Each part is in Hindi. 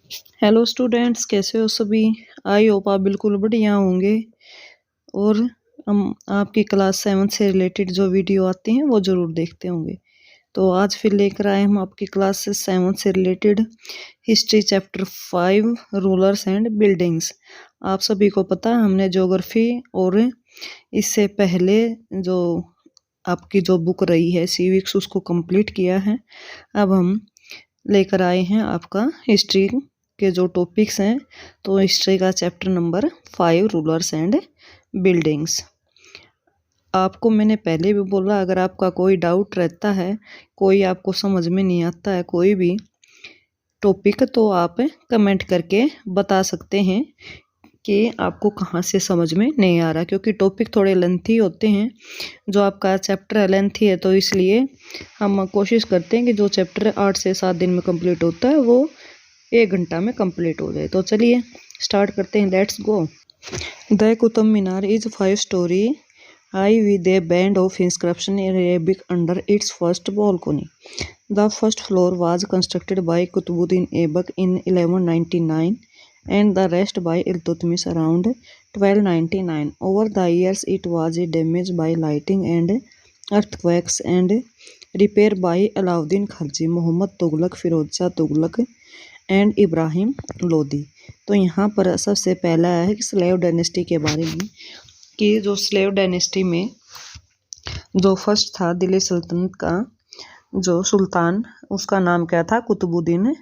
हेलो स्टूडेंट्स, कैसे हो सभी। आई होप आप बिल्कुल बढ़िया होंगे और हम आपकी क्लास 7 से रिलेटेड जो वीडियो आते हैं वो ज़रूर देखते होंगे। तो आज फिर लेकर आए हम आपकी क्लास 7 से related history chapter 5 rulers and buildings. आप सभी को पता है हमने ज्योग्राफी और इससे पहले जो आपकी जो बुक रही है सिविक्स उसको कंप्लीट किया है। अब हम लेकर आए हैं आपका हिस्ट्री के जो टॉपिक्स हैं। तो हिस्ट्री का chapter number 5 rulers and buildings. आपको मैंने पहले भी बोला, अगर आपका कोई डाउट रहता है, कोई आपको समझ में नहीं आता है कोई भी टॉपिक, तो आप कमेंट करके बता सकते हैं कि आपको कहाँ से समझ में नहीं आ रहा, क्योंकि टॉपिक थोड़े लेंथी होते हैं। जो आपका चैप्टर है लेंथी है, तो इसलिए हम कोशिश करते हैं कि जो चैप्टर 8 से 7 दिन में कंप्लीट होता है वो 1 घंटा में कंप्लीट हो जाए। तो चलिए स्टार्ट करते हैं, let's go. The Qutub Minar is 5 story high with A band of inscription in Arabic under its first balcony. The first floor was constructed by Qutbuddin Aibak in 1199 and the rest by Iltutmish around 1299. Over the years it was damaged by lightning and earthquakes and repaired by Alauddin Khilji, Muhammad Tughlaq, Firoz Shah Tughlaq and Ibrahim Lodi. तो यहाँ पर सबसे पहला है कि स्लेव डायनेस्टी के बारे में, कि जो स्लेव डायनेस्टी में जो फर्स्ट था दिल्ली सल्तनत का जो सुल्तान, उसका नाम क्या था, कुतुबुद्दीन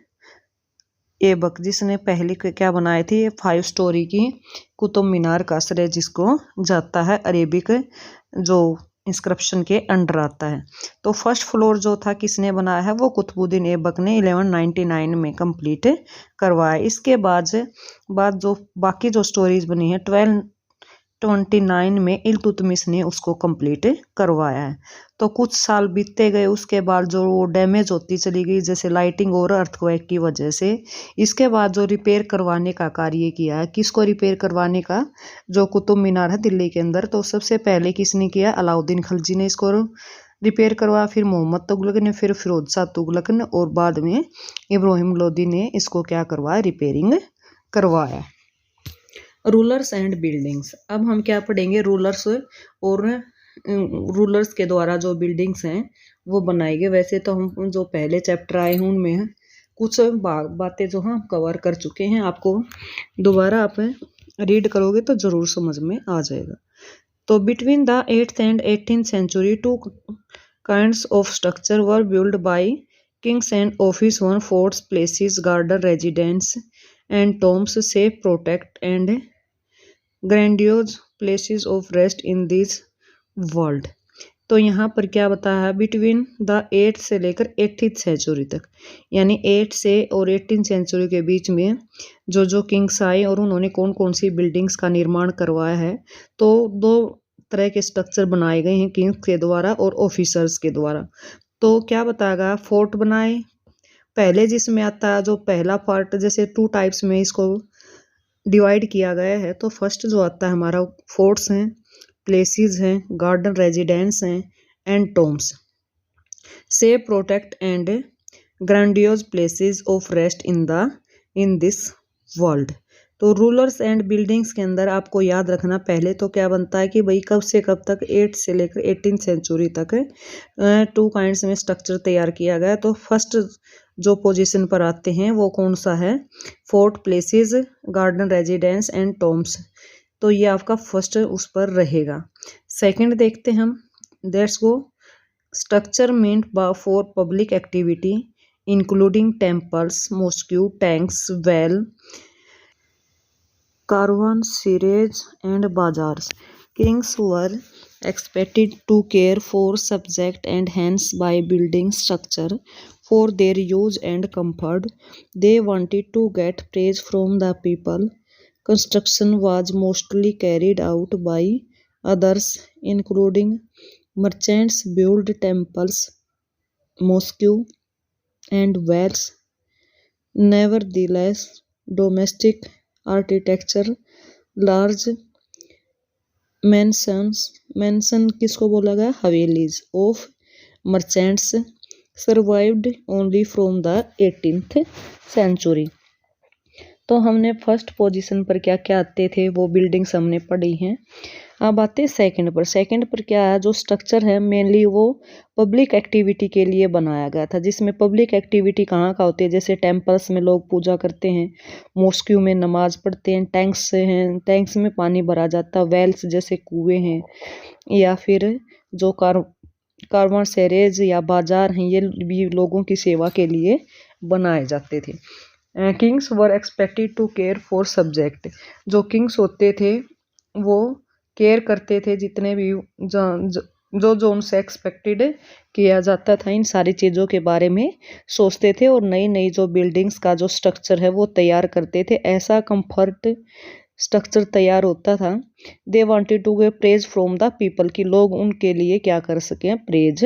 ऐबक, जिसने पहले क्या बनाई थी 5 स्टोरी की कुतुब मीनार का श्रेय जिसको जाता है अरेबिक जो इंस्क्रिप्शन के अंडर आता है। तो फर्स्ट फ्लोर जो था किसने बनाया है, वो कुतुबुद्दीन ऐबक ने 1199 में कंप्लीट करवाया। इसके बाद जो बाकी जो स्टोरीज बनी है 1229 में इल्तुतमिश ने उसको कंप्लीट करवाया है। तो कुछ साल बीतते गए, उसके बाद जो वो डैमेज होती चली गई जैसे लाइटिंग और अर्थक्वेक की वजह से। इसके बाद जो रिपेयर करवाने का कार्य किया है, किसको रिपेयर करवाने का, जो कुतुब मीनार है दिल्ली के अंदर, तो सबसे पहले किसने किया, अलाउद्दीन खिलजी ने इसको रिपेयर करवाया, फिर मोहम्मद तुगलक ने, फिर फिरोज शाह तुगलक ने, और बाद में इब्राहिम लोदी ने इसको क्या करवाया, रिपेयरिंग करवाया। Rulers and buildings. अब हम क्या पढ़ेंगे, रूलर्स और रूलर्स के द्वारा जो बिल्डिंग्स हैं वो बनाई गई। वैसे तो हम जो पहले चैप्टर आए हैं उनमें कुछ बातें जो हम कवर कर चुके हैं, आपको दोबारा आप रीड करोगे तो ज़रूर समझ में आ जाएगा। तो between the 8th and 18th century 2 kinds of structure were built by kings and office, one forts, places, garden, residence and tombs, safe, protect and grandiose places of rest in this world। तो यहाँ पर क्या बताया है, बिटवीन द 8 से लेकर 18th सेंचुरी तक, यानी 8 से और 18th सेंचुरी के बीच में जो किंग्स आए और उन्होंने कौन कौन सी बिल्डिंग्स का निर्माण करवाया है। तो 2 तरह के स्ट्रक्चर बनाए गए हैं, किंग्स के द्वारा और ऑफिसर्स के द्वारा। तो क्या बताएगा, फोर्ट बनाए पहले, जिसमें आता है जो पहला पार्ट, जैसे 2 टाइप्स में इसको डिवाइड किया गया है। तो फर्स्ट जो आता है हमारा फोर्ट्स हैं, प्लेसेस हैं, गार्डन, रेजिडेंस हैं and Tombs, save, protect and grandiose places of rest in this world. तो रूलर्स एंड बिल्डिंग्स के अंदर आपको याद रखना, पहले तो क्या बनता है कि भाई कब से कब तक 8 से लेकर 18th सेंचुरी तक 2 काइंड्स में स्ट्रक्चर तैयार किया गया। तो फर्स्ट जो पोजीशन पर आते हैं वो कौन सा है, fort, places, garden, residence and Tombs. तो ये आपका फर्स्ट उस पर रहेगा। सेकंड देखते हैं हम, let's go. Structure meant for public activity including temples, mosque, tanks, well, caravanserays and bazaars. Kings were expected to care for subjects and hence by building structure for their use and comfort. They wanted to get praise from the people. Construction was mostly carried out by others, including merchants, built temples, mosques, and wells. Nevertheless, domestic architecture, large mansion किसको बोला गया, havelis of merchants survived only from the 18th century. तो हमने फर्स्ट पोजीशन पर क्या क्या आते थे वो बिल्डिंग्स हमने पढ़ी हैं। अब आते हैं सेकंड पर। सेकंड पर क्या है, जो स्ट्रक्चर है मेनली वो पब्लिक एक्टिविटी के लिए बनाया गया था, जिसमें पब्लिक एक्टिविटी कहाँ का होती है, जैसे टेम्पल्स में लोग पूजा करते हैं, मॉस्क्यू में नमाज पढ़ते हैं, टैंक्स हैं, टैंक्स में पानी भरा जाता है, वेल्स जैसे कुएं हैं, या फिर जो कारवांसेरेज या बाजार हैं, ये भी लोगों की सेवा के लिए बनाए जाते थे। Kings were expected to care for subject. जो किंग्स होते थे वो केयर करते थे, जितने भी जो उनसे एक्सपेक्टेड किया जाता था इन सारी चीज़ों के बारे में सोचते थे, और नई नई जो बिल्डिंग्स का जो स्ट्रक्चर है वो तैयार करते थे। ऐसा कंफर्ट स्ट्रक्चर तैयार होता था। They wanted to get praise from the people, कि लोग उनके लिए क्या कर सकें, प्रेज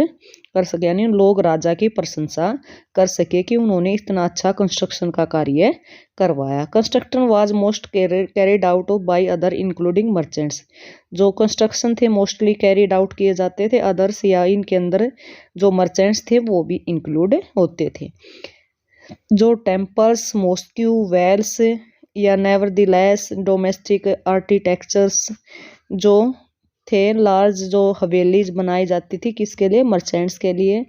कर सके, यानी लोग राजा की प्रशंसा कर सके कि उन्होंने इतना अच्छा कंस्ट्रक्शन का कार्य करवाया। Construction was most carried out by other including merchants. जो कंस्ट्रक्शन थे मोस्टली कैरिड आउट किए जाते थे अदर्स, या इनके अंदर जो मर्चेंट्स थे वो भी इंक्लूड होते थे। जो टेम्पल्स, मॉस्क्यू, वेल्स या नेवरदिलेस डोमेस्टिक आर्किटेक्चर्स जो थे, लार्ज जो हवेलीज बनाई जाती थी, किसके लिए, मर्चेंट्स के लिए,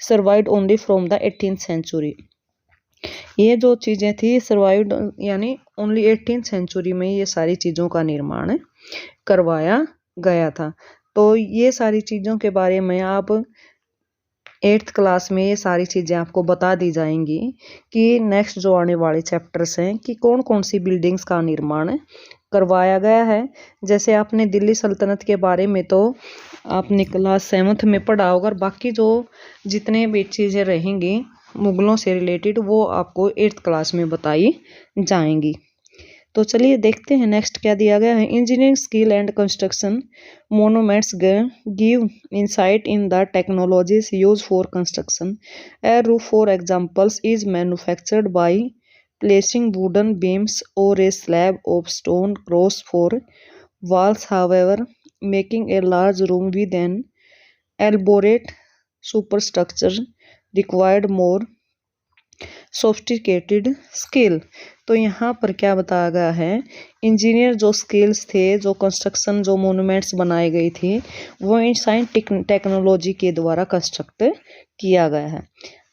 survived only from the 18th century. ये जो चीज़ें थी सर्वाइव्ड, यानी ओनली 18th सेंचुरी में ये सारी चीज़ों का निर्माण करवाया गया था। तो ये सारी चीज़ों के बारे में आप 8th क्लास में ये सारी चीज़ें आपको बता दी जाएंगी कि नेक्स्ट जो आने वाले चैप्टर्स हैं कि कौन कौन सी बिल्डिंग्स का निर्माण करवाया गया है। जैसे आपने दिल्ली सल्तनत के बारे में तो आपने क्लास 7th में पढ़ा होगा, और बाकी जो जितने भी चीज़ें रहेंगी मुगलों से रिलेटेड वो आपको 8th क्लास में बताई जाएंगी। तो चलिए देखते हैं नेक्स्ट क्या दिया गया है। Engineering skill and construction monuments give insight in the technologies use for construction. A roof for examples is manufactured by placing wooden beams or a slab of stone across four walls, however, making a large room with an elaborate superstructure required more sophisticated skill। तो यहाँ पर क्या बताया गया है, इंजीनियर जो स्किल्स थे, जो कंस्ट्रक्शन जो मोनूमेंट्स बनाए गए थे वो इन साइंस टेक्नोलॉजी के द्वारा कंस्ट्रक्ट किया गया है।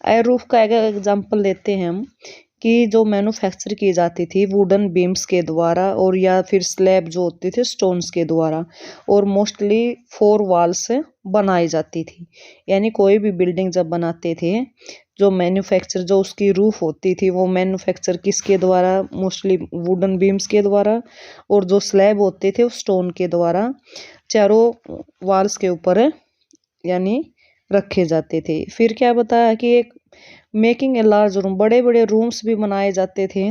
ए रूफ का एक एग्जांपल लेते हैं हम कि जो मैन्युफैक्चर की जाती थी वुडन बीम्स के द्वारा, और या फिर स्लैब जो होते थे स्टोन्स के द्वारा, और मोस्टली 4 वॉल्स बनाई जाती थी। यानी कोई भी बिल्डिंग जब बनाते थे, जो मैन्युफैक्चर जो उसकी रूफ होती थी वो मैन्युफैक्चर किसके द्वारा, मोस्टली वुडन बीम्स के द्वारा, और जो स्लैब होते थे वो स्टोन के द्वारा चारों वॉल्स के ऊपर यानी रखे जाते थे। फिर क्या बताया कि एक मेकिंग ए लार्ज रूम, बड़े बड़े रूम्स भी बनाए जाते थे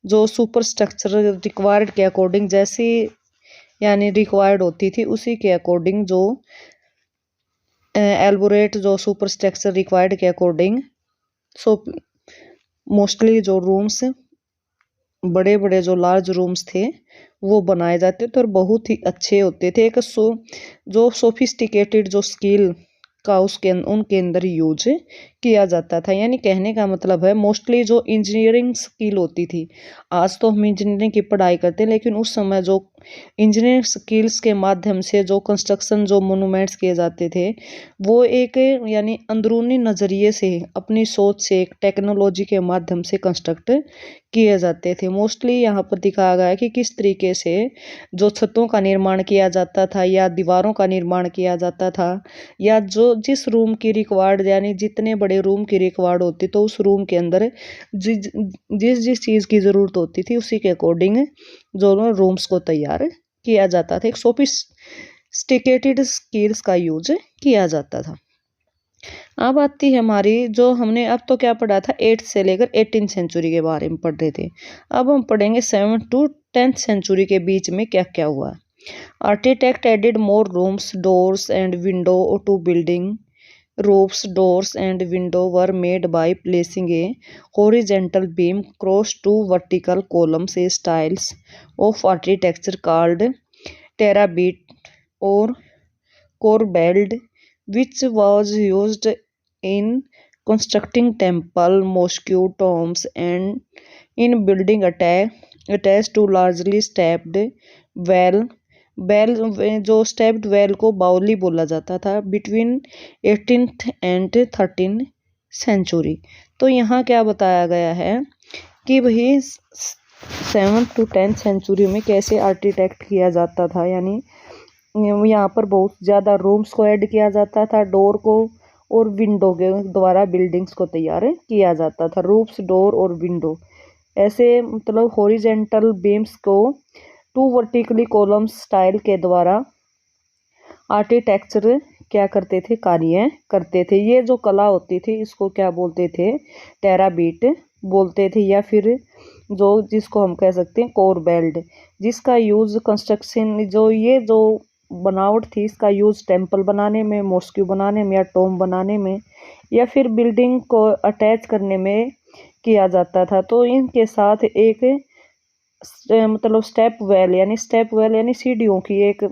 जो सुपर स्ट्रक्चर रिक्वायर्ड के अकॉर्डिंग, जैसी यानी रिक्वायर्ड होती थी उसी के अकॉर्डिंग, जो एल्बोरेट जो सुपर स्ट्रक्चर रिक्वायर्ड के अकॉर्डिंग, सो मोस्टली जो रूम्स बड़े बड़े जो लार्ज रूम्स थे वो बनाए जाते थे और बहुत ही अच्छे होते थे। एक जो सोफिस्टिकेटेड जो स्किल का उनके अंदर यूज किया जाता था। यानी कहने का मतलब है मोस्टली जो इंजीनियरिंग स्किल होती थी, आज तो हम इंजीनियरिंग की पढ़ाई करते हैं, लेकिन उस समय जो इंजीनियरिंग स्किल्स के माध्यम से जो कंस्ट्रक्शन जो मोनूमेंट्स किए जाते थे वो एक यानी अंदरूनी नज़रिए से, अपनी सोच से, एक टेक्नोलॉजी के माध्यम से कंस्ट्रक्ट किए जाते थे। मोस्टली यहाँ पर दिखाया गया है कि किस तरीके से जो छतों का निर्माण किया जाता था या दीवारों का निर्माण किया जाता था, या जो जिस रूम की रिक्वायर्ड, यानी जितने बड़े रूम की रिक्वायर्ड होती तो उस रूम के अंदर जिस जिस चीज़ की ज़रूरत होती थी उसी के अकॉर्डिंग जो रूम्स को तैयार किया जाता था। एक सोफिस्टिकेटेड स्किल्स का यूज किया जाता था। अब आती है हमारी जो हमने अब तो क्या पढ़ा था 8th से लेकर 18th सेंचुरी के बारे में पढ़ रहे थे। अब हम पढ़ेंगे 7th to 10th सेंचुरी के बीच में क्या क्या हुआ। Architect added more rooms, doors and window to building. Roofs, doors and window were made by placing a horizontal beam across two vertical columns, a styles of architecture called terabit or corbelled, which was used in constructing temple, mosque, tombs, and in building attached to largely stepped well. बेल जो स्टेप्ड वेल को बाउली बोला जाता था बिटवीन 18th एंड 13 सेंचुरी। तो यहाँ क्या बताया गया है कि भाई 7th to 10th सेंचुरी में कैसे आर्किटेक्ट किया जाता था, यानी यहाँ पर बहुत ज़्यादा रूम्स को ऐड किया जाता था, डोर को और विंडो के द्वारा बिल्डिंग्स को तैयार किया जाता था। रूफ्स, डोर और विंडो ऐसे मतलब हॉरिजेंटल बीम्स को 2 वर्टिकली कॉलम्स स्टाइल के द्वारा आर्किटेक्चर क्या करते थे, कार्य करते थे। ये जो कला होती थी इसको क्या बोलते थे, टेराबीट बोलते थे, या फिर जो जिसको हम कह सकते हैं कोर बेल्ट, जिसका यूज़ कंस्ट्रक्शन जो बनावट थी इसका यूज़ टेम्पल बनाने में, मॉस्क्यू बनाने में या टॉम बनाने में या फिर बिल्डिंग को अटैच करने में किया जाता था। तो इनके साथ एक मतलब स्टेप वेल यानी सीढ़ियों की एक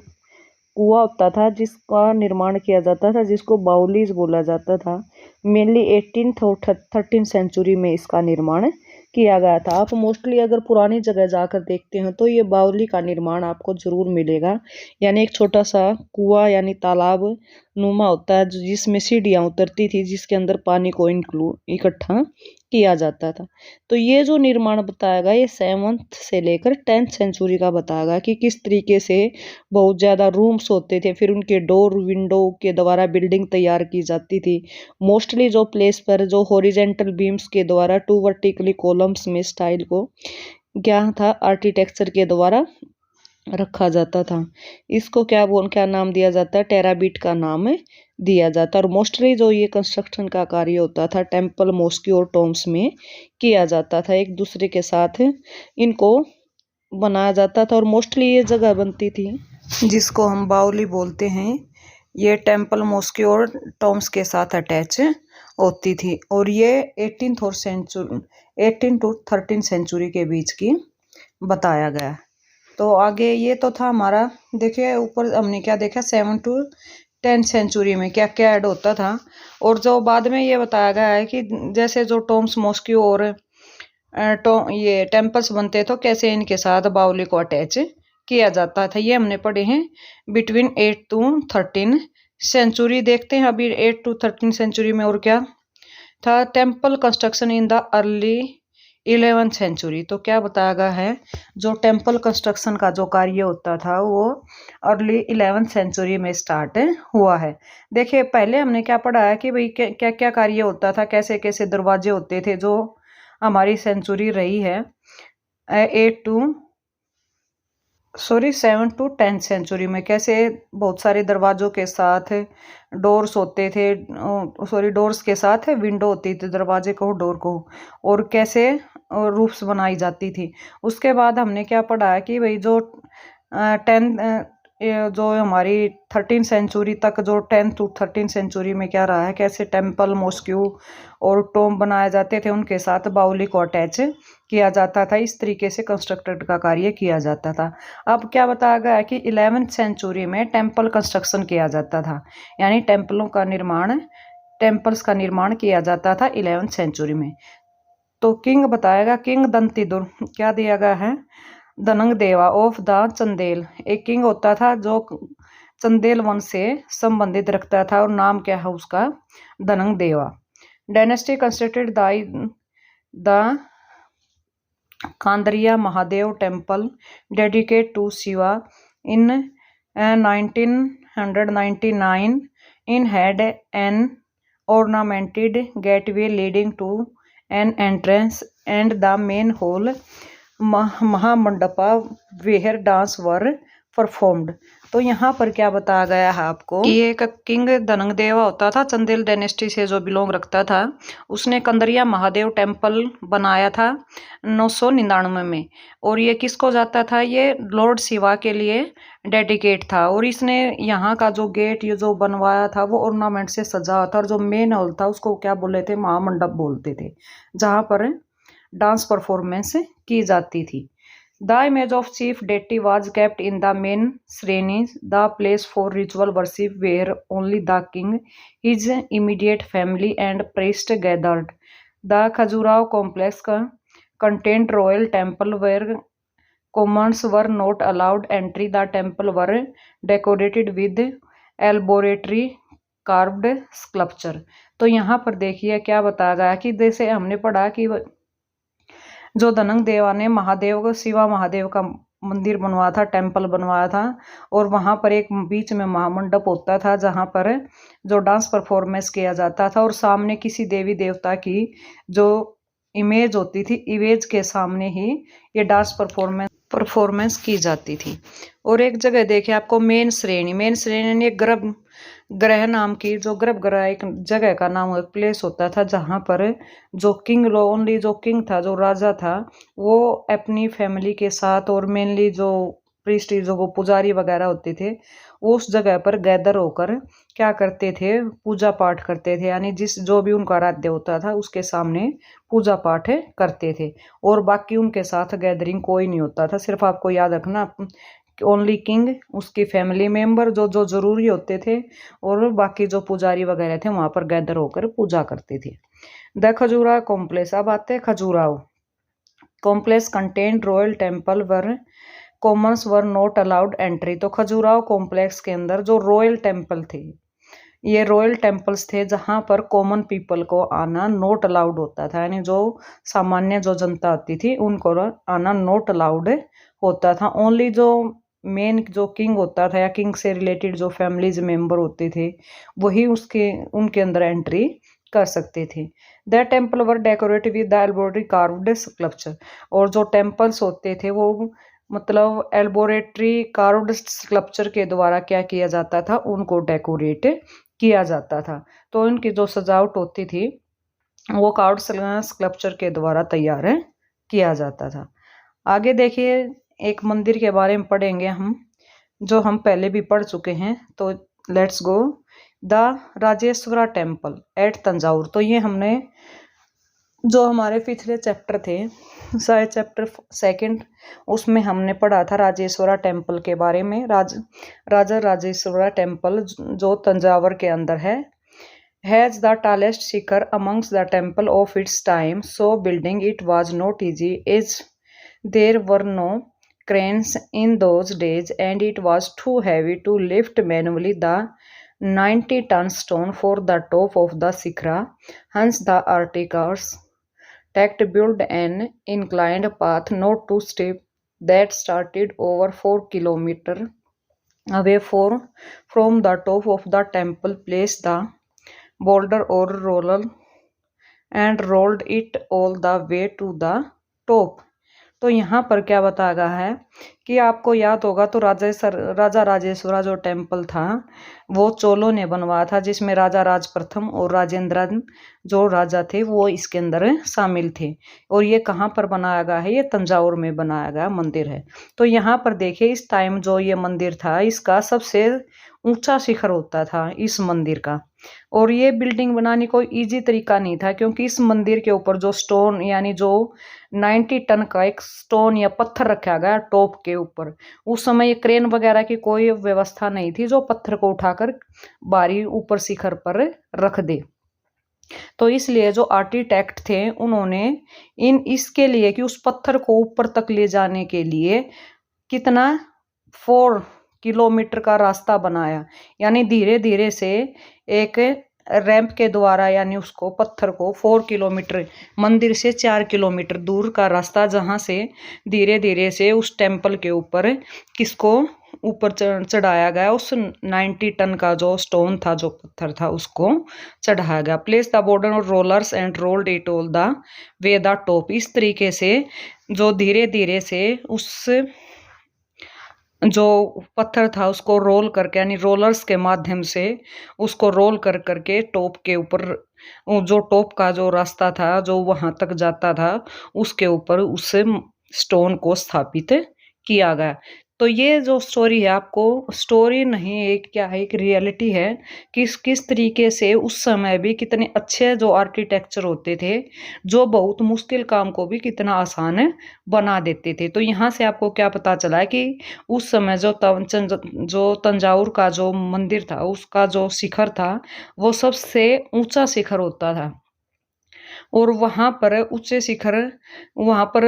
कुआं होता था जिसका निर्माण किया जाता था, जिसको बाउलीज बोला जाता था। मेनली 18th और 13th सेंचुरी में इसका निर्माण किया गया था। आप मोस्टली अगर पुरानी जगह जाकर देखते हैं तो ये बावली का निर्माण आपको जरूर मिलेगा, यानी एक छोटा सा कुआं यानी तालाब नुमा होता है जिसमें सीढ़ियाँ उतरती थी, जिसके अंदर पानी को इकट्ठा किया जाता था। तो ये जो निर्माण बताया गया ये 7th से लेकर 10th सेंचुरी का बताया गया कि किस तरीके से बहुत ज़्यादा रूम्स होते थे, फिर उनके डोर विंडो के द्वारा बिल्डिंग तैयार की जाती थी। मोस्टली जो प्लेस पर जो हॉरिजेंटल बीम्स के द्वारा 2 वर्टिकली कॉलम्स में स्टाइल को क्या था आर्किटेक्चर के द्वारा रखा जाता था। इसको क्या नाम दिया जाता है, टेराबीट का नाम दिया जाता है। और मोस्टली जो ये कंस्ट्रक्शन का कार्य होता था टेम्पल, मॉस्क्यू और टॉम्स में किया जाता था, एक दूसरे के साथ इनको बनाया जाता था। और मोस्टली ये जगह बनती थी जिसको हम बाउली बोलते हैं, ये टेम्पल, मॉस्क्यू और टॉम्स के साथ अटैच होती थी। और ये 18 to 13 सेंचुरी के बीच की बताया गया। तो आगे ये तो था हमारा, देखिए ऊपर हमने क्या देखा 7 to 10 सेंचुरी में क्या क्या ऐड होता था। और जो बाद में ये बताया गया है कि जैसे जो टॉम्स, मॉस्क्यू और ये टेम्पल्स बनते तो कैसे इनके साथ बाउली को अटैच किया जाता था। ये हमने पढ़े हैं बिटवीन 8 to 13 सेंचुरी। देखते हैं अभी 8 to 13 सेंचुरी में और क्या था। Temple construction in the early 11th century. तो क्या बताया गया है, जो टेम्पल कंस्ट्रक्शन का जो कार्य होता था वो अर्ली 11th सेंचुरी में स्टार्ट हुआ है। देखिए पहले हमने क्या पढ़ा है कि भाई क्या क्या कार्य होता था, कैसे कैसे दरवाजे होते थे। जो हमारी सेंचुरी रही है 7 to 10 सेंचुरी में कैसे बहुत सारे दरवाजों के साथ डोर्स होते थे, डोर्स के साथ विंडो होती थी, दरवाजे को डोर को, और कैसे रूफ्स बनाई जाती थी। उसके बाद हमने क्या पढ़ा है कि भाई जो 10 जो हमारी 13 सेंचुरी तक, जो 10 to 13 सेंचुरी में क्या रहा है, कैसे टेम्पल, मॉस्क्यू और टॉम बनाए जाते थे, उनके साथ बाउली को अटैच किया जाता था। इस तरीके से कंस्ट्रक्टेड का कार्य किया जाता था। अब क्या बताया गया है कि 11th सेंचुरी में टेम्पल कंस्ट्रक्शन किया जाता था, यानी टेम्पल्स का निर्माण किया जाता था 11th सेंचुरी में। तो किंग बताएगा, किंग दंतीदुर क्या दिया गया है, धनंग देवा ऑफ द चंदेल, एक किंग होता था जो चंदेल वंश से संबंधित रखता था, और नाम क्या है उसका, Dhanang Deva. Dynasty constructed the Kandariya Mahadeva temple dedicate to Shiva in 1999 in had an ornamented gateway leading to an entrance and the main hall Mahamandapa where dance were performed। तो यहाँ पर क्या बताया गया है आपको कि एक किंग धनंग देवा होता था, चंदेल डायनेस्टी से जो बिलोंग रखता था, उसने कंदरिया महादेव टेम्पल बनाया था 999 में। और ये किसको जाता था, ये लॉर्ड शिवा के लिए डेडिकेट था। और इसने यहाँ का जो गेट ये जो बनवाया था वो ऑर्नामेंट से सजा था, और जो मेन हॉल था उसको क्या बोले थे, महामंडप बोलते थे, जहाँ पर डांस परफॉर्मेंस की जाती थी। The image of chief deity was kept in the main shreni, the place for ritual worship where only the king, his immediate family, and priest gathered. The Khajuraho complex contained royal temple where commons were not allowed entry. The temple were decorated with elaborately carved sculpture. तो यहाँ पर देखिए क्या बताया गया कि जैसे हमने पढ़ा कि जो धनंग देवा ने महादेव को शिवा महादेव का मंदिर बनवाया था, टेम्पल बनवाया था, और वहां पर एक बीच में महामंडप होता था जहां पर जो डांस परफॉर्मेंस किया जाता था और सामने किसी देवी देवता की जो इमेज होती थी, इमेज के सामने ही ये डांस परफॉर्मेंस की जाती थी। और एक जगह देखिए आपको मेन श्रेणी एक ग्रह नाम की, जो गर्भगृह एक जगह का नाम, एक प्लेस होता था जहां पर जो ओनली जो किंग था, जो राजा था, वो अपनी फैमिली के साथ और मेनली जो प्रीस्ट जो वो पुजारी वगैरह होते थे वो उस जगह पर गैदर होकर क्या करते थे, पूजा पाठ करते थे। यानी जिस जो भी उनका आराध्य होता था उसके सामने पूजा पाठ करते थे और बाकी उनके साथ गैदरिंग कोई नहीं होता था। सिर्फ आपको याद रखना ओनली किंग, उसकी फैमिली मेंबर जो जो जरूरी होते थे और बाकी जो पुजारी वगैरह थे वहां पर गैदर होकर पूजा करते थे। द खजुराहो कॉम्प्लेक्स, अब आते हैं Khajuraho complex content royal temple were Commons were not allowed entry. तो खजुराहो कॉम्प्लेक्स के अंदर जो रॉयल टेम्पल थे, ये रॉयल टेम्पल्स थे जहां पर कॉमन पीपल को आना नॉट अलाउड होता था, यानी जो सामान्य जो जनता होती थी उनको आना नॉट अलाउड होता था। ओनली जो मेन जो किंग होता था या किंग से रिलेटेड जो फैमिलीज मेंबर होते थे वही उनके अंदर एंट्री कर सकते थे। The temple were decorated with the elaborately carved sculpture, और जो टेम्पल्स होते थे वो मतलब एल्बोरेटरी कार्व्ड स्कल्पचर के द्वारा क्या किया जाता था, उनको डेकोरेट किया जाता था। तो इनकी जो सजावट होती थी वो कार्व्ड स्कल्पचर के द्वारा तैयार किया जाता था। आगे देखिए एक मंदिर के बारे में पढ़ेंगे हम, जो हम पहले भी पढ़ चुके हैं। तो let's go the Rajeshwara temple at Thanjavur. तो ये हमने जो हमारे पिछले चैप्टर थे, शायद चैप्टर 2, उसमें हमने पढ़ा था राजेश्वरा टेम्पल के बारे में। राजा राजेश्वरा टेम्पल जो तंजावर के अंदर है, has the tallest shikhara among the temple of its time, so building it was not easy as there were no cranes in those days and it was too heavy to lift manually the 90-ton stone for the top of the shikhra. Hence the architects built an inclined path not too steep that started over 4 kilometers away from the top of the temple, placed the boulder or roller and rolled it all the way to the top. तो यहाँ पर क्या बताया गया है कि आपको याद होगा तो राजा राजेश्वरा जो टेम्पल था वो चोलों ने बनवाया था, जिसमें राजा राज प्रथम और राजेंद्रन जो राजा थे वो इसके अंदर शामिल थे। और ये कहाँ पर बनाया गया है, ये तंजावुर में बनाया गया मंदिर है। तो यहाँ पर देखिए इस टाइम जो ये मंदिर था इसका सबसे ऊंचा शिखर होता था इस मंदिर का, और ये बिल्डिंग बनाने कोई इजी तरीका नहीं था क्योंकि इस मंदिर के ऊपर जो स्टोन यानी जो 90 टन का एक स्टोन या पत्थर रखा गया टॉप के ऊपर। उस समय ये क्रेन वगैरह की कोई व्यवस्था नहीं थी जो पत्थर को उठाकर बारी ऊपर शिखर पर रख दे। तो इसलिए जो आर्किटेक्ट थे उन्होंने इसके लिए कि उस पत्थर को ऊपर तक ले जाने के लिए कितना 4 किलोमीटर का रास्ता बनाया, यानी धीरे धीरे से एक रैंप के द्वारा, यानी उसको पत्थर को 4 किलोमीटर मंदिर से 4 किलोमीटर दूर का रास्ता जहां से धीरे धीरे से उस टेम्पल के ऊपर किसको ऊपर चढ़ाया गया, उस 90 टन का जो स्टोन था जो पत्थर था उसको चढ़ाया गया। Place the border of rollers and rolled it all the way the top. इस तरीके से जो धीरे धीरे से उस जो पत्थर था उसको रोल करके, यानी रोलर्स के माध्यम से उसको रोल कर करके टॉप के ऊपर, जो टॉप का जो रास्ता था जो वहां तक जाता था उसके ऊपर उस स्टोन को स्थापित किया गया। तो ये जो स्टोरी है, आपको स्टोरी नहीं, एक क्या है, एक रियलिटी है कि किस तरीके से उस समय भी कितने अच्छे जो आर्किटेक्चर होते थे, जो बहुत मुश्किल काम को भी कितना आसान बना देते थे। तो यहाँ से आपको क्या पता चला है कि उस समय जो तंजावुर का जो मंदिर था, उसका जो शिखर था, वो सबसे ऊंचा शिखर होता था। और वहां पर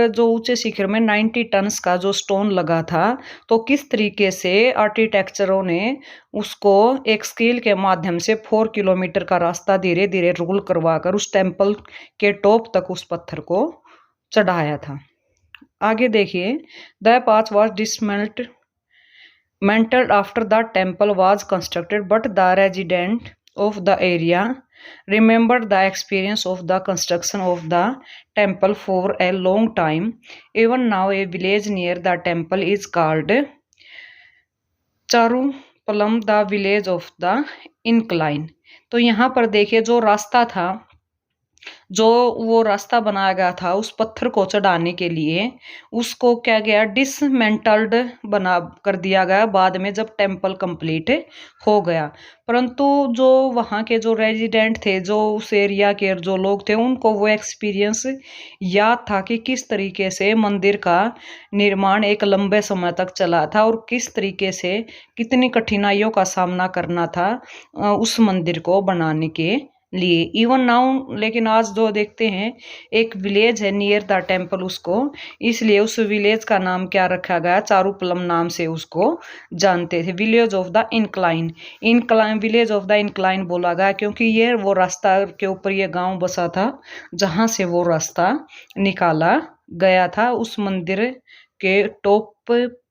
जो ऊंचे शिखर में 90 टन्स का जो स्टोन लगा था, तो किस तरीके से आर्किटेक्चरों ने उसको एक स्केल के माध्यम से 4 किलोमीटर का रास्ता धीरे धीरे रोल करवाकर उस टेम्पल के टॉप तक उस पत्थर को चढ़ाया था। आगे देखिए, the path was dismantled after the temple was constructed, but the resident of the area remembered the experience of the construction of the temple for a long time. Even now, a village near the temple is called Charupalam, the village of the incline. तो यहाँ पर देखिए, जो रास्ता था, जो वो रास्ता बनाया गया था उस पत्थर को चढ़ाने के लिए, उसको क्या गया, डिसमेंटल्ड बना कर दिया गया बाद में, जब टेम्पल कंप्लीट हो गया। परंतु जो वहाँ के जो रेजिडेंट थे, जो उस एरिया के जो लोग थे, उनको वो एक्सपीरियंस याद था कि किस तरीके से मंदिर का निर्माण एक लंबे समय तक चला था और किस तरीके से कितनी कठिनाइयों का सामना करना था उस मंदिर को बनाने के लिए। इवन नाउ, लेकिन आज जो देखते हैं, एक विलेज है नियर द टेम्पल, उसको इसलिए उस विलेज का नाम क्या रखा गया, चारूपलम नाम से उसको जानते थे। Village of the incline village of the incline बोला गया क्योंकि ये वो रास्ता के ऊपर ये गांव बसा था जहां से वो रास्ता निकाला गया था उस मंदिर के टॉप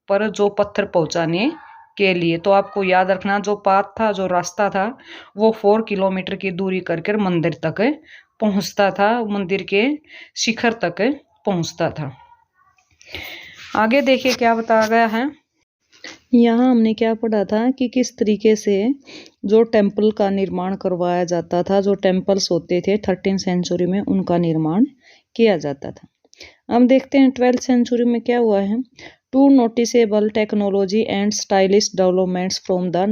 पर जो पत्थर पहुंचाने के लिए। तो आपको याद रखना, जो पाथ था, जो रास्ता था, वो 4 किलोमीटर की दूरी करके मंदिर तक पहुंचता था, मंदिर के शिखर तक पहुंचता था। आगे देखिए क्या बताया गया है। यहाँ हमने क्या पढ़ा था कि किस तरीके से जो टेम्पल का निर्माण करवाया जाता था, जो टेम्पल्स होते थे 13th सेंचुरी में, उनका निर्माण किया जाता था। अब देखते हैं 12th सेंचुरी में क्या हुआ है। Two noticeable technology and stylish developments from the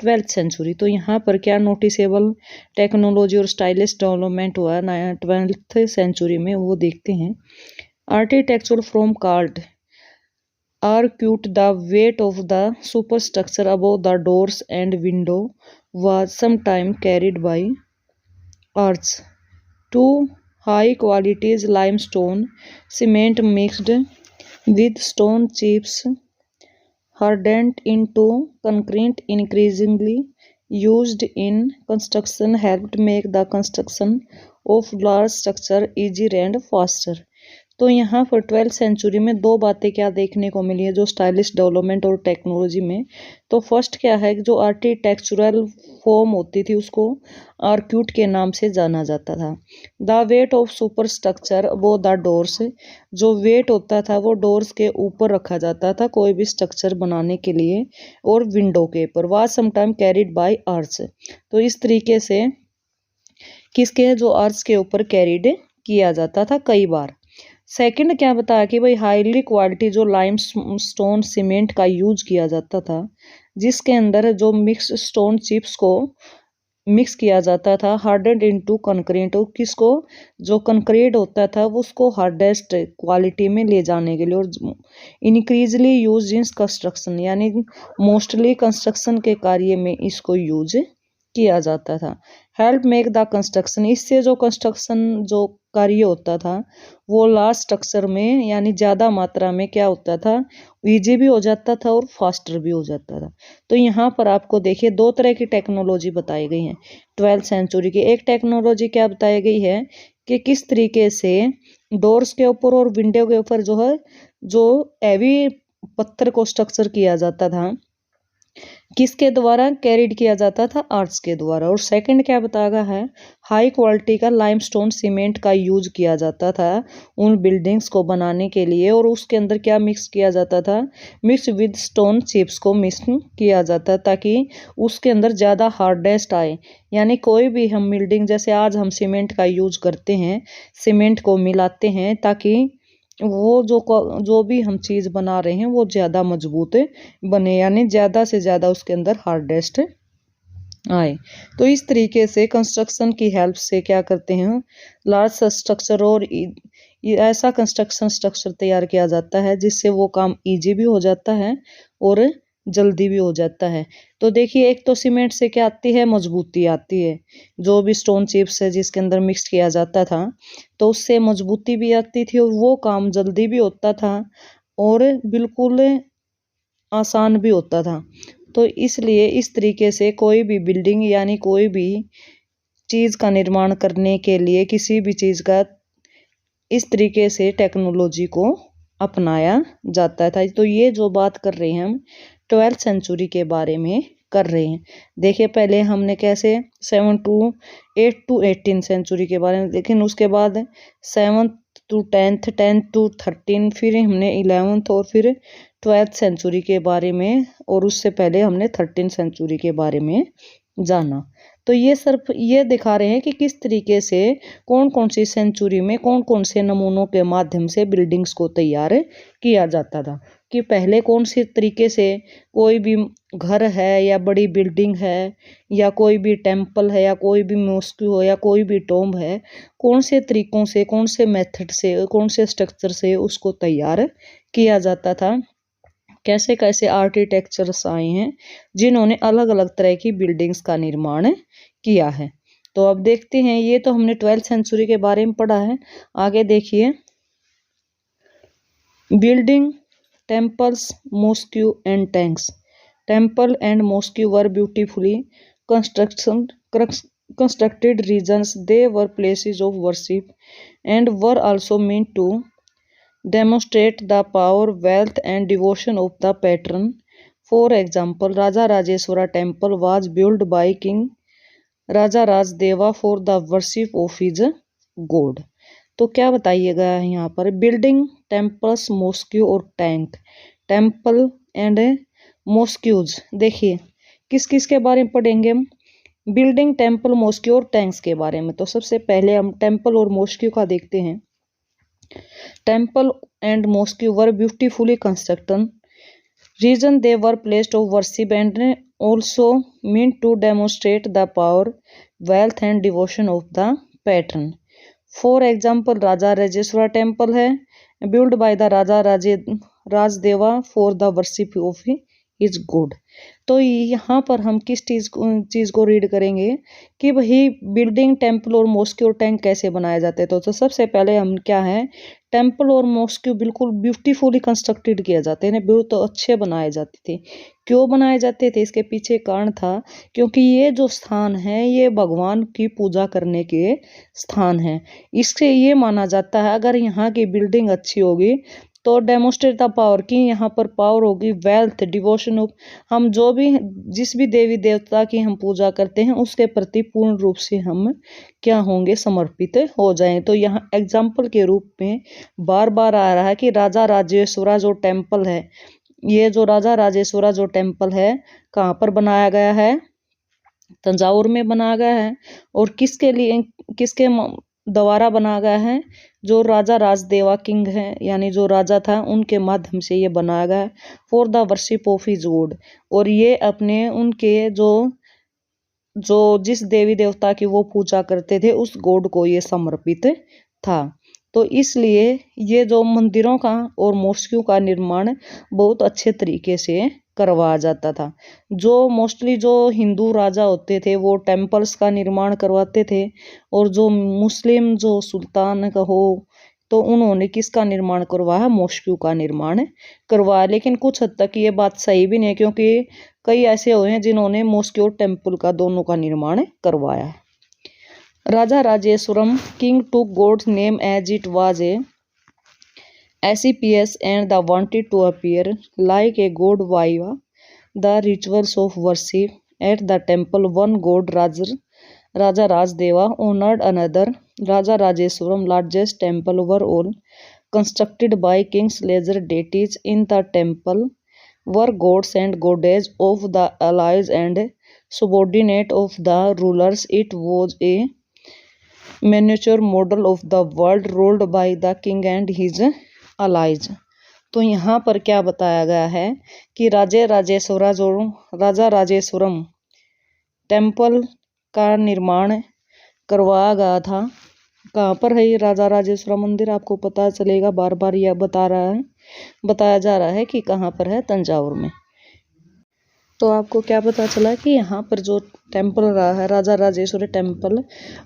12th century. तो यहाँ पर क्या नोटिसेबल टेक्नोलॉजी और स्टाइलिश डेवलपमेंट हुआ 12th सेंचुरी में, वो देखते हैं। Architecture from card argued the weight of the superstructure above the doors and window was sometimes carried by arches. Two high quality limestone cement mixed with stone chips hardened into concrete increasingly used in construction helped make the construction of large structure easier and faster. तो यहाँ पर 12th सेंचुरी में दो बातें क्या देखने को मिली है जो स्टाइलिश डेवलपमेंट और टेक्नोलॉजी में। तो फर्स्ट क्या है कि जो आर्किटेक्चरल फॉर्म होती थी उसको आर्क्यूट के नाम से जाना जाता था। The weight of super structure above the doors, जो वेट होता था वो डोर्स के ऊपर रखा जाता था कोई भी स्ट्रक्चर बनाने के लिए, और विंडो के ऊपर। Was sometime carried by arch, तो इस तरीके से किसके, जो आर्च के ऊपर कैरिड किया जाता था कई बार। सेकंड क्या बताया कि भाई हाईली क्वालिटी जो लाइम स्टोन सीमेंट का यूज किया जाता था, जिसके अंदर जो मिक्स स्टोन चिप्स को मिक्स किया जाता था हार्डेंड इनटू कंक्रीट, किसको, जो कंक्रीट होता था वो उसको हार्डेस्ट क्वालिटी में ले जाने के लिए, और इनक्रीजली यूज इन कंस्ट्रक्शन, यानी मोस्टली कंस्ट्रक्शन के कार्य में इसको यूज किया जाता था। हेल्प मेक द कंस्ट्रक्शन, इससे जो कंस्ट्रक्शन जो कार्य होता था वो लार्ज स्ट्रक्चर में, यानी ज़्यादा मात्रा में क्या होता था, ईजी भी हो जाता था और फास्टर भी हो जाता था। तो यहाँ पर आपको देखिए दो तरह की टेक्नोलॉजी बताई गई है 12th सेंचुरी की। एक टेक्नोलॉजी क्या बताई गई है कि किस तरीके से डोर्स के ऊपर और विंडो के ऊपर जो है जो हैवी पत्थर को स्ट्रक्चर किया जाता था, किसके द्वारा कैरिड किया जाता था, आर्ट्स के द्वारा। और सेकंड क्या बताया गया है, हाई क्वालिटी का लाइमस्टोन सीमेंट का यूज किया जाता था उन बिल्डिंग्स को बनाने के लिए, और उसके अंदर क्या मिक्स किया जाता था, मिक्स विद स्टोन चिप्स को मिक्स किया जाता ताकि उसके अंदर ज़्यादा हार्डेस्ट आए। यानी कोई भी हम बिल्डिंग, जैसे आज हम सीमेंट का यूज करते हैं, सीमेंट को मिलाते हैं ताकि वो जो भी हम चीज़ बना रहे हैं वो ज़्यादा मजबूत बने, यानी ज़्यादा से ज़्यादा उसके अंदर हार्डेस्ट आए। तो इस तरीके से कंस्ट्रक्शन की हेल्प से क्या करते हैं, लार्ज स्ट्रक्चर और ऐसा कंस्ट्रक्शन स्ट्रक्चर तैयार किया जाता है जिससे वो काम इजी भी हो जाता है और जल्दी भी हो जाता है। तो देखिए, एक तो सीमेंट से क्या आती है, मजबूती आती है। जो भी स्टोन चिप्स है जिसके अंदर मिक्स किया जाता था तो उससे मजबूती भी आती थी और वो काम जल्दी भी होता था और बिल्कुल आसान भी होता था। तो इसलिए इस तरीके से कोई भी बिल्डिंग यानी कोई भी चीज़ का निर्माण करने के लिए किसी भी चीज़ का इस तरीके से टेक्नोलॉजी को अपनाया जाता था। तो ये जो बात कर रहे हैं हम 12th सेंचुरी के बारे में कर रहे हैं। देखिए, पहले हमने कैसे 8 to 18 सेंचुरी के बारे में, लेकिन उसके बाद 7th to 10th, 10th to 13, फिर हमने 11th और फिर 12th सेंचुरी के बारे में, और उससे पहले हमने 13th सेंचुरी के बारे में जाना। तो ये सिर्फ ये दिखा रहे हैं कि किस तरीके से कौन कौन सी सेंचुरी में कौन कौन से नमूनों के माध्यम से बिल्डिंग्स को तैयार किया जाता था, कि पहले कौन से तरीके से कोई भी घर है या बड़ी बिल्डिंग है या कोई भी टेम्पल है या कोई भी मॉस्क हो या कोई भी टॉम्ब है, कौन से तरीकों से, कौन से मेथड से, कौन से स्ट्रक्चर से उसको तैयार किया जाता था। कैसे कैसे आर्किटेक्चर्स आए हैं जिन्होंने अलग अलग तरह की बिल्डिंग्स का निर्माण किया है। तो अब देखते हैं, ये तो हमने 12th सेंचुरी के बारे में पढ़ा है। आगे देखिए, building temples, mosque and tanks. Temple and mosque were beautifully constructed regions. They were places of worship and were also meant to demonstrate the power, wealth and devotion of the patron. For example, Raja Rajeshwara temple was built by King Raja Rajadeva for the worship of his god. तो क्या बताइएगा यहाँ पर, बिल्डिंग, टेम्पल्स, मॉस्क्यू और टैंक। टेम्पल एंड मॉस्क्यूज, देखिए किस किस के बारे में पढ़ेंगे हम, बिल्डिंग, टेम्पल, मॉस्क्यू और टैंक्स के बारे में। तो सबसे पहले हम टेम्पल और मॉस्क्यू का देखते हैं। Temple and mosque were beautifully constructed reason, they were place of worship and also mean to demonstrate the power, wealth and devotion of the pattern. For example, Raja Rajeshwara temple है, build by the Raja Rajdeva for the worship of his god. तो यहाँ पर हम किस चीज़ को रीड करेंगे कि भाई बिल्डिंग, टेम्पल और मॉस्क्यू और टैंक कैसे बनाए जाते हैं। तो सबसे पहले हम क्या है, टेम्पल और मॉस्क्यू बिल्कुल ब्यूटीफुली कंस्ट्रक्टेड किए जाते हैं, बहुत तो अच्छे बनाए जाते थे। क्यों बनाए जाते थे, इसके पीछे कारण था, क्योंकि ये जो स्थान है ये भगवान की पूजा करने के स्थान है। इससे ये माना जाता है अगर यहाँ की बिल्डिंग अच्छी होगी तो डेमोन्स्ट्रेट द पावर, की यहाँ पर पावर होगी, वेल्थ, डिवोशन ऑफ, हम जो भी जिस भी देवी देवता की हम पूजा करते हैं उसके प्रति पूर्ण रूप से हम क्या होंगे, समर्पित हो जाएं। तो यहाँ एग्जाम्पल के रूप में बार बार आ रहा है कि राजा राजेश्वरा जो टेम्पल है, ये जो राजा राजेश्वरा जो टेम्पल है कहाँ पर बनाया गया है, तंजावुर में बनाया गया है। और किसके लिए, किसके द्वारा बनाया गया है, जो राजा राजदेवा किंग है यानी जो राजा था उनके माध्यम से ये बनाया गया है। For the worship of his God, और ये अपने उनके जो जिस देवी देवता की वो पूजा करते थे उस गॉड को ये समर्पित था। तो इसलिए ये जो मंदिरों का और मॉस्क्यू का निर्माण बहुत अच्छे तरीके से करवाया जाता था। जो मोस्टली जो हिंदू राजा होते थे वो टेम्पल्स का निर्माण करवाते थे, और जो मुस्लिम जो सुल्तान का हो तो उन्होंने किसका निर्माण करवाया, मॉस्क्यू का निर्माण करवाया। लेकिन कुछ हद तक ये बात सही भी नहीं है, क्योंकि कई ऐसे हुए हैं जिन्होंने मॉस्क्यू और टेम्पल का दोनों का निर्माण करवाया है। Raja Rajeshvaram king to god's name as it was a SEPS and the wanted to appear like a god via the rituals of worship at the temple. One god, Raja Rajdeva, honored another. Raja Rajeswaram largest temple were all constructed by kings. Lesser deities in the temple were gods and goddesses of the allies and subordinate of the rulers. It was a miniature model of the world ruled by the king and his allies. तो यहाँ पर क्या बताया गया है कि राजा राजेश्वरम टेम्पल का निर्माण करवाया गया था। कहाँ पर है ये राजा राजेश्वरम मंदिर, आपको पता चलेगा, बार बार यह बताया जा रहा है कि कहाँ पर है, तंजावुर में। तो आपको क्या पता चला कि यहाँ पर जो टेम्पल रहा है राजा राजेश्वरी टेम्पल,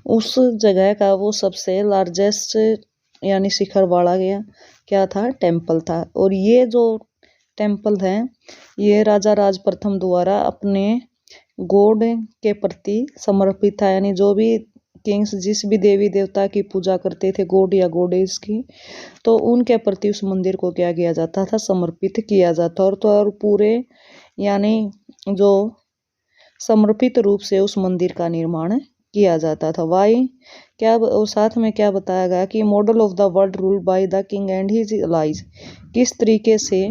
उस जगह का वो सबसे लार्जेस्ट यानी शिखर वाला गया क्या था, टेम्पल था। और ये जो टेम्पल है ये राजा राज प्रथम द्वारा अपने गॉड के प्रति समर्पित था, यानी जो भी किंग्स जिस भी देवी देवता की पूजा करते थे, गॉड या गॉडेस की, तो उनके प्रति उस मंदिर को क्या किया जाता था, समर्पित किया जाता। और पूरे यानी जो समर्पित रूप से उस मंदिर का निर्माण किया जाता था। वाई क्या, और साथ में क्या बताया गया कि model of the world ruled by the king and his allies, किस तरीके से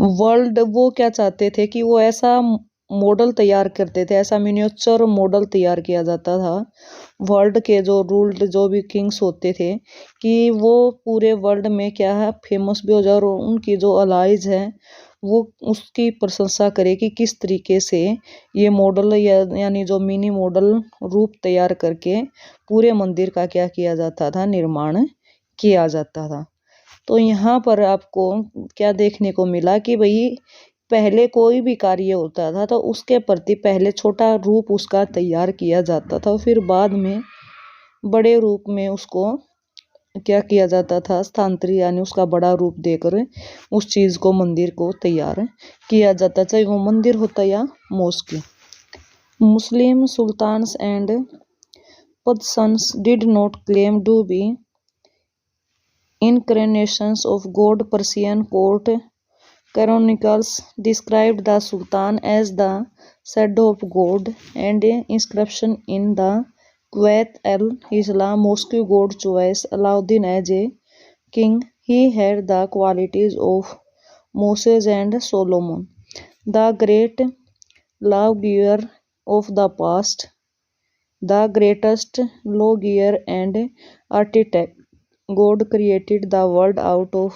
वर्ल्ड वो क्या चाहते थे कि वो ऐसा मॉडल तैयार करते थे, ऐसा मिनिएचर मॉडल तैयार किया जाता था वर्ल्ड के जो रूल्ड जो भी किंग्स होते थे, कि वो पूरे वर्ल्ड में क्या है, फेमस भी हो जाए और उनकी जो अलाइज है वो उसकी प्रशंसा करे कि किस तरीके से ये मॉडल यानी जो मिनी मॉडल रूप तैयार करके पूरे मंदिर का क्या किया जाता था, निर्माण किया जाता था। तो यहाँ पर आपको क्या देखने को मिला कि भाई पहले कोई भी कार्य होता था तो उसके प्रति पहले छोटा रूप उसका तैयार किया जाता था, फिर बाद में बड़े रूप में उसको क्या किया जाता था, स्थानांतरित यानी उसका बड़ा रूप देकर उस चीज को, मंदिर को तैयार किया जाता, चाहे वो मंदिर होता या mosque. Muslim sultans and padshahs did not claim to be incarnations of God. Persian court chronicles described the Sultan as the shadow of God, and inscription in the Kuwait al-Islam mosque God chose Alauddin as a king. He had the qualities of Moses and Solomon, the great lawgiver of the past, the greatest lawgiver and architect. God created the world out of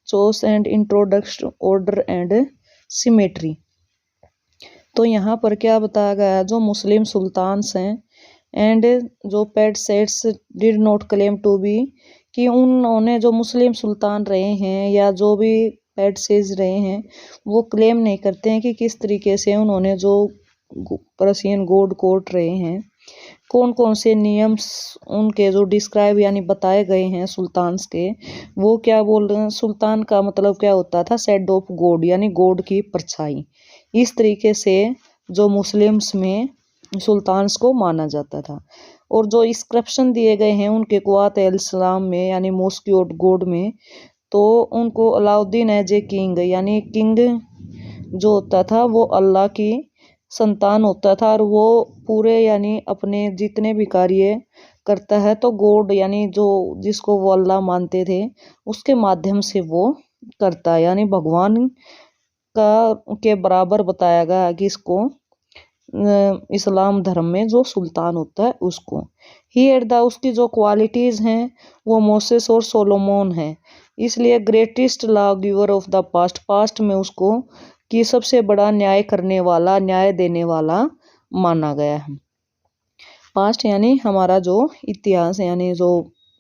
chaos and introduced order and symmetry. तो यहाँ पर क्या बताया गया, जो मुस्लिम सुल्तान्स हैं एंड जो padshahs did not claim to be, कि उन्होंने जो मुस्लिम सुल्तान रहे हैं या जो भी पेड सेज रहे हैं वो क्लेम नहीं करते हैं कि किस तरीके से उन्होंने जो पर्शियन गॉड कोर्ट रहे हैं, कौन कौन से नियम्स उनके जो डिस्क्राइब यानी बताए गए हैं सुल्तान्स के, वो क्या बोल रहे हैं। सुल्तान का मतलब क्या होता था, शैडो ऑफ गॉड, यानी गॉड की परछाई। इस तरीके से जो मुस्लिम्स में सुल्तान्स को माना जाता था। और जो इंस्क्रिप्शन दिए गए हैं उनके कुआत अल-इस्लाम में यानी मॉस्क ऑफ गॉड में, तो उनको अलाउद्दीन एज ए किंग, यानी किंग जो होता था वो अल्लाह की संतान होता था, और वो पूरे यानी अपने जितने भी कार्य करता है तो गॉड यानी जो जिसको वो अल्लाह मानते थे उसके माध्यम से वो करता है, यानी भगवान का के बराबर बताया गया कि इसको इस्लाम धर्म में जो सुल्तान होता है उसको। ही एट द उसकी जो क्वालिटीज़ हैं वो मोसेस और सोलोमोन है, इसलिए greatest law giver of the past में उसको कि सबसे बड़ा न्याय करने वाला, न्याय देने वाला माना गया है। पास्ट यानी हमारा जो इतिहास यानी जो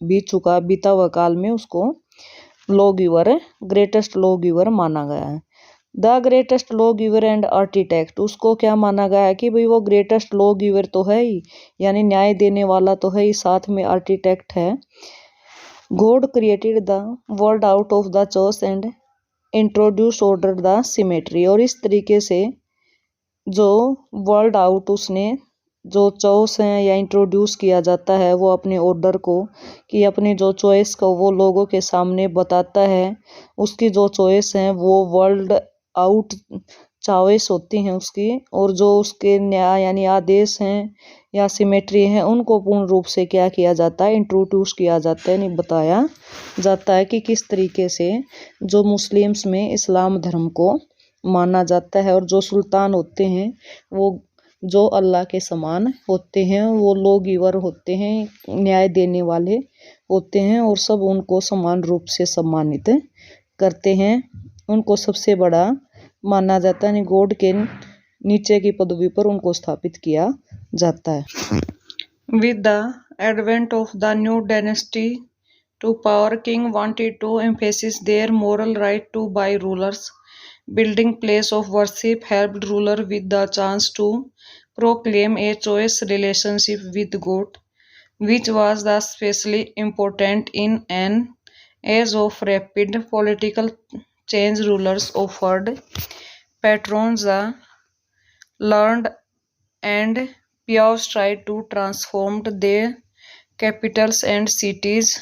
बीता हुआ काल में उसको law giver, greatest law giver माना गया है। The greatest law giver and architect, उसको क्या माना गया है कि भाई वो ग्रेटेस्ट लॉ गिवर तो है ही, यानी न्याय देने वाला तो है ही, साथ में आर्किटेक्ट है। God created the world out of the chaos and introduce order the symmetry, और इस तरीके से जो वर्ल्ड आउट उसने जो चॉइस है या इंट्रोड्यूस किया जाता है वो अपने ऑर्डर को, कि अपनी जो चॉइस को वो लोगों के सामने बताता है, उसकी जो चॉइस है वो वर्ल्ड आउट चॉइस होती हैं उसकी, और जो उसके न्याय यानी आदेश हैं या सिमेट्री हैं उनको पूर्ण रूप से क्या किया जाता है, इंट्रोड्यूस किया जाता है, नहीं बताया जाता है कि किस तरीके से जो मुस्लिम्स में इस्लाम धर्म को माना जाता है। और जो सुल्तान होते हैं वो जो अल्लाह के समान होते हैं, वो लॉ गिवर होते हैं, न्याय देने वाले होते हैं और सब उनको समान रूप से सम्मानित करते हैं। उनको सबसे बड़ा माना जाता है, गॉड के नीचे की पदवी पर उनको स्थापित किया जाता है। With the advent of the new dynasty to power, king wanted to emphasize their moral right to by rulers. Building place of worship helped ruler with the chance to proclaim a choice relationship with God, which was the especially important in an age of rapid political change. Rulers offered patrons the learned and pious tried to transform their capitals and cities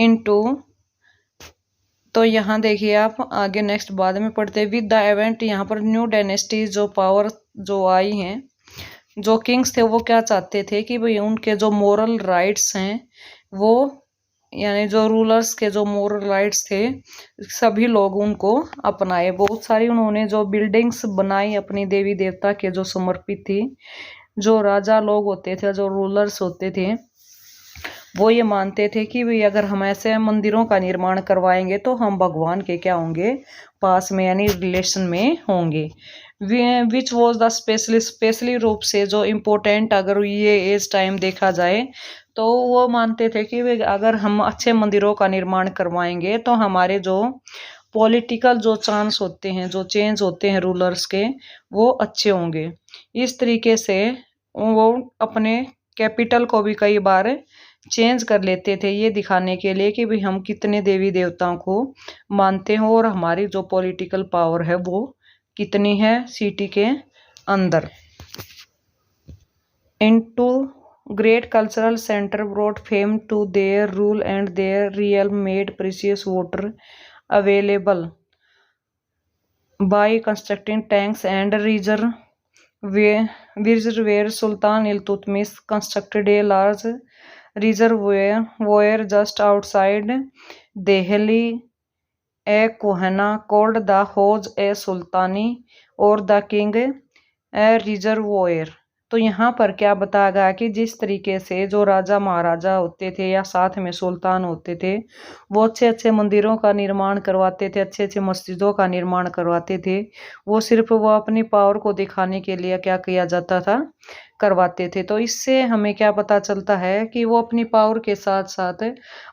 into। तो यहाँ देखिए आप आगे नेक्स्ट बाद में पढ़ते हैं। विद द इवेंट, यहाँ पर न्यू डायनेस्टी जो पावर जो आई हैं, जो किंग्स थे वो क्या चाहते थे कि भाई उनके जो मोरल राइट्स हैं वो, यानी जो रूलर्स के जो मोरल राइट्स थे सभी लोग उनको अपनाए। बहुत सारी उन्होंने जो बिल्डिंग्स बनाई अपनी देवी देवता के जो समर्पित थी। जो राजा लोग होते थे, जो रूलर्स होते थे, वो ये मानते थे कि भाई अगर हम ऐसे मंदिरों का निर्माण करवाएंगे तो हम भगवान के क्या होंगे, पास में यानी रिलेशन में होंगे। विच वॉज द स्पेशली रूप से जो इम्पोर्टेंट अगर ये एज टाइम देखा जाए तो वो मानते थे कि अगर हम अच्छे मंदिरों का निर्माण करवाएंगे तो हमारे जो पॉलिटिकल जो चांस होते हैं, जो चेंज होते हैं रूलर्स के, वो अच्छे होंगे। इस तरीके से वो अपने कैपिटल को भी कई बार चेंज कर लेते थे, ये दिखाने के लिए कि भाई हम कितने देवी देवताओं को मानते हैं और हमारी जो पॉलिटिकल पावर है वो कितनी है सिटी के अंदर। Into great cultural centre brought fame to their rule and their realm made precious water available by constructing tanks and where Sultan Iltutmish constructed a large reservoir just outside Delhi, a kohana called the Hauj-e-Sultani or the King reservoir। तो यहाँ पर क्या बताया गया कि जिस तरीके से जो राजा महाराजा होते थे या साथ में सुल्तान होते थे, वो अच्छे अच्छे मंदिरों का निर्माण करवाते थे, अच्छे अच्छे मस्जिदों का निर्माण करवाते थे। वो सिर्फ वो अपनी पावर को दिखाने के लिए क्या किया जाता था, करवाते थे। तो इससे हमें क्या पता चलता है कि वो अपनी पावर के साथ साथ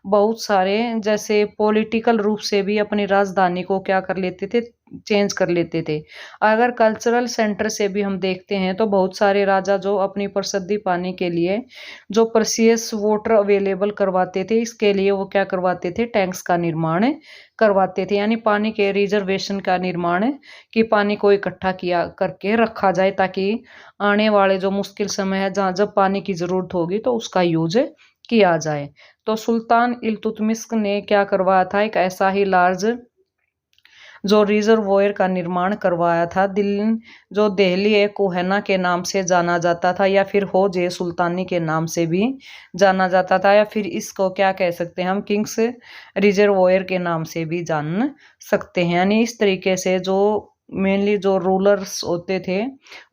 बहुत सारे जैसे पॉलिटिकल रूप से भी अपनी राजधानी को क्या कर लेते थे, चेंज कर लेते थे। अगर कल्चरल सेंटर से भी हम देखते हैं तो बहुत सारे राजा जो अपनी प्रसिद्धि पाने के लिए जो प्रेशियस वाटर अवेलेबल करवाते थे, इसके लिए वो क्या करवाते थे, टैंक्स का निर्माण करवाते थे, यानी पानी के रिजर्वेशन का निर्माण, कि पानी को इकट्ठा किया करके रखा जाए ताकि आने वाले जो मुश्किल समय है जहाँ जब पानी की जरूरत होगी तो उसका यूज किया जाए। तो सुल्तान इल्तुतमिश ने क्या करवाया था, एक ऐसा ही लार्ज जो रिजर्वोयर का निर्माण करवाया था। जो दिल्ली ए कोहना के नाम से जाना जाता था या फिर हौज-ए सुल्तानी के नाम से भी जाना जाता था, या फिर इसको क्या कह सकते हैं हम, किंग्स रिजर्वोयर के नाम से भी जान सकते हैं। यानी इस तरीके से जो मेनली जो रूलर्स होते थे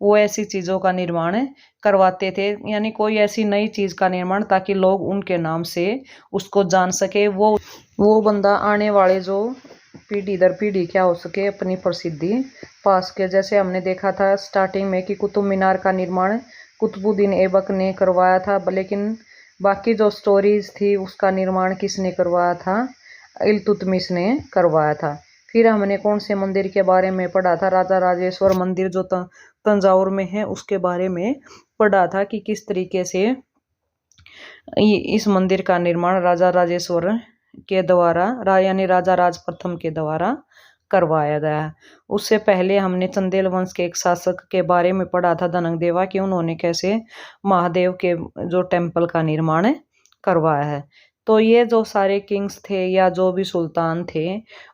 वो ऐसी चीज़ों का निर्माण करवाते थे, यानी कोई ऐसी नई चीज़ का निर्माण ताकि लोग उनके नाम से उसको जान सके, वो बंदा आने वाले जो पीढ़ी दर पीढ़ी क्या हो सके अपनी प्रसिद्धि पा सके। जैसे हमने देखा था स्टार्टिंग में कि कुतुब मीनार का निर्माण कुतुबुद्दीन ऐबक ने करवाया था, लेकिन बाकी जो स्टोरीज थी उसका निर्माण किसने करवाया था, इल्तुतमिश ने करवाया था। फिर हमने कौन से मंदिर के बारे में पढ़ा था, राजा राजेश्वर मंदिर जो तंजावुर में है उसके बारे में पढ़ा था कि किस तरीके से इस मंदिर का निर्माण राजा राजेश्वर के द्वारा यानी राजा राज प्रथम के द्वारा करवाया गया। उससे पहले हमने चंदेल वंश के एक शासक के बारे में पढ़ा था, धनंगदेवा, कि उन्होंने कैसे महादेव के जो टेम्पल का निर्माण करवाया है। तो ये जो सारे किंग्स थे या जो भी सुल्तान थे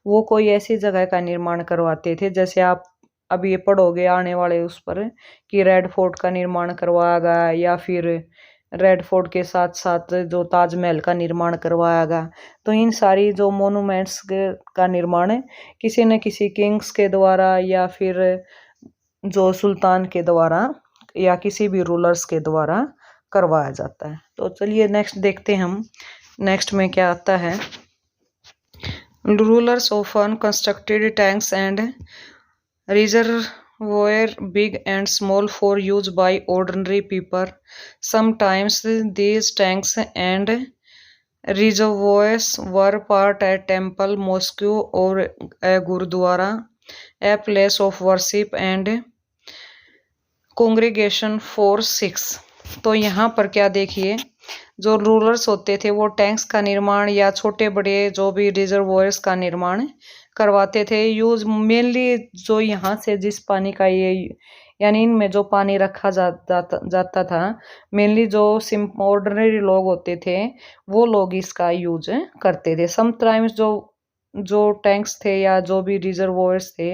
वो कोई ऐसी जगह का निर्माण करवाते थे, जैसे आप अब ये पढ़ोगे आने वाले उस पर कि रेड फोर्ट का निर्माण करवाया गया, या फिर रेड फोर्ट के साथ साथ जो ताजमहल का निर्माण करवाया गया। तो इन सारी जो मोनूमेंट्स का निर्माण किसी न किसी किंग्स के द्वारा या फिर जो सुल्तान के द्वारा या किसी भी रूलर्स के द्वारा करवाया जाता है। तो चलिए नेक्स्ट देखते हैं हम, नेक्स्ट में क्या आता है। Rulers often constructed tanks and reservoir big and small for use by ordinary people. Sometimes these tanks and reservoirs were part a temple, mosque or a gurudwara, a place of worship and congregation for Sikhs। तो यहाँ पर क्या देखिए, जो रूलर्स होते थे वो टैंक्स का निर्माण या छोटे बड़े जो भी रिजर्वोयर्स का निर्माण करवाते थे। यूज मेनली जो यहाँ से जिस पानी का ये यानी इनमें जो पानी रखा जाता था, मेनली जो ऑर्डिनरी लोग होते थे वो लोग इसका यूज करते थे। समटाइम्स जो टैंक्स थे या जो भी रिजर्वोयर्स थे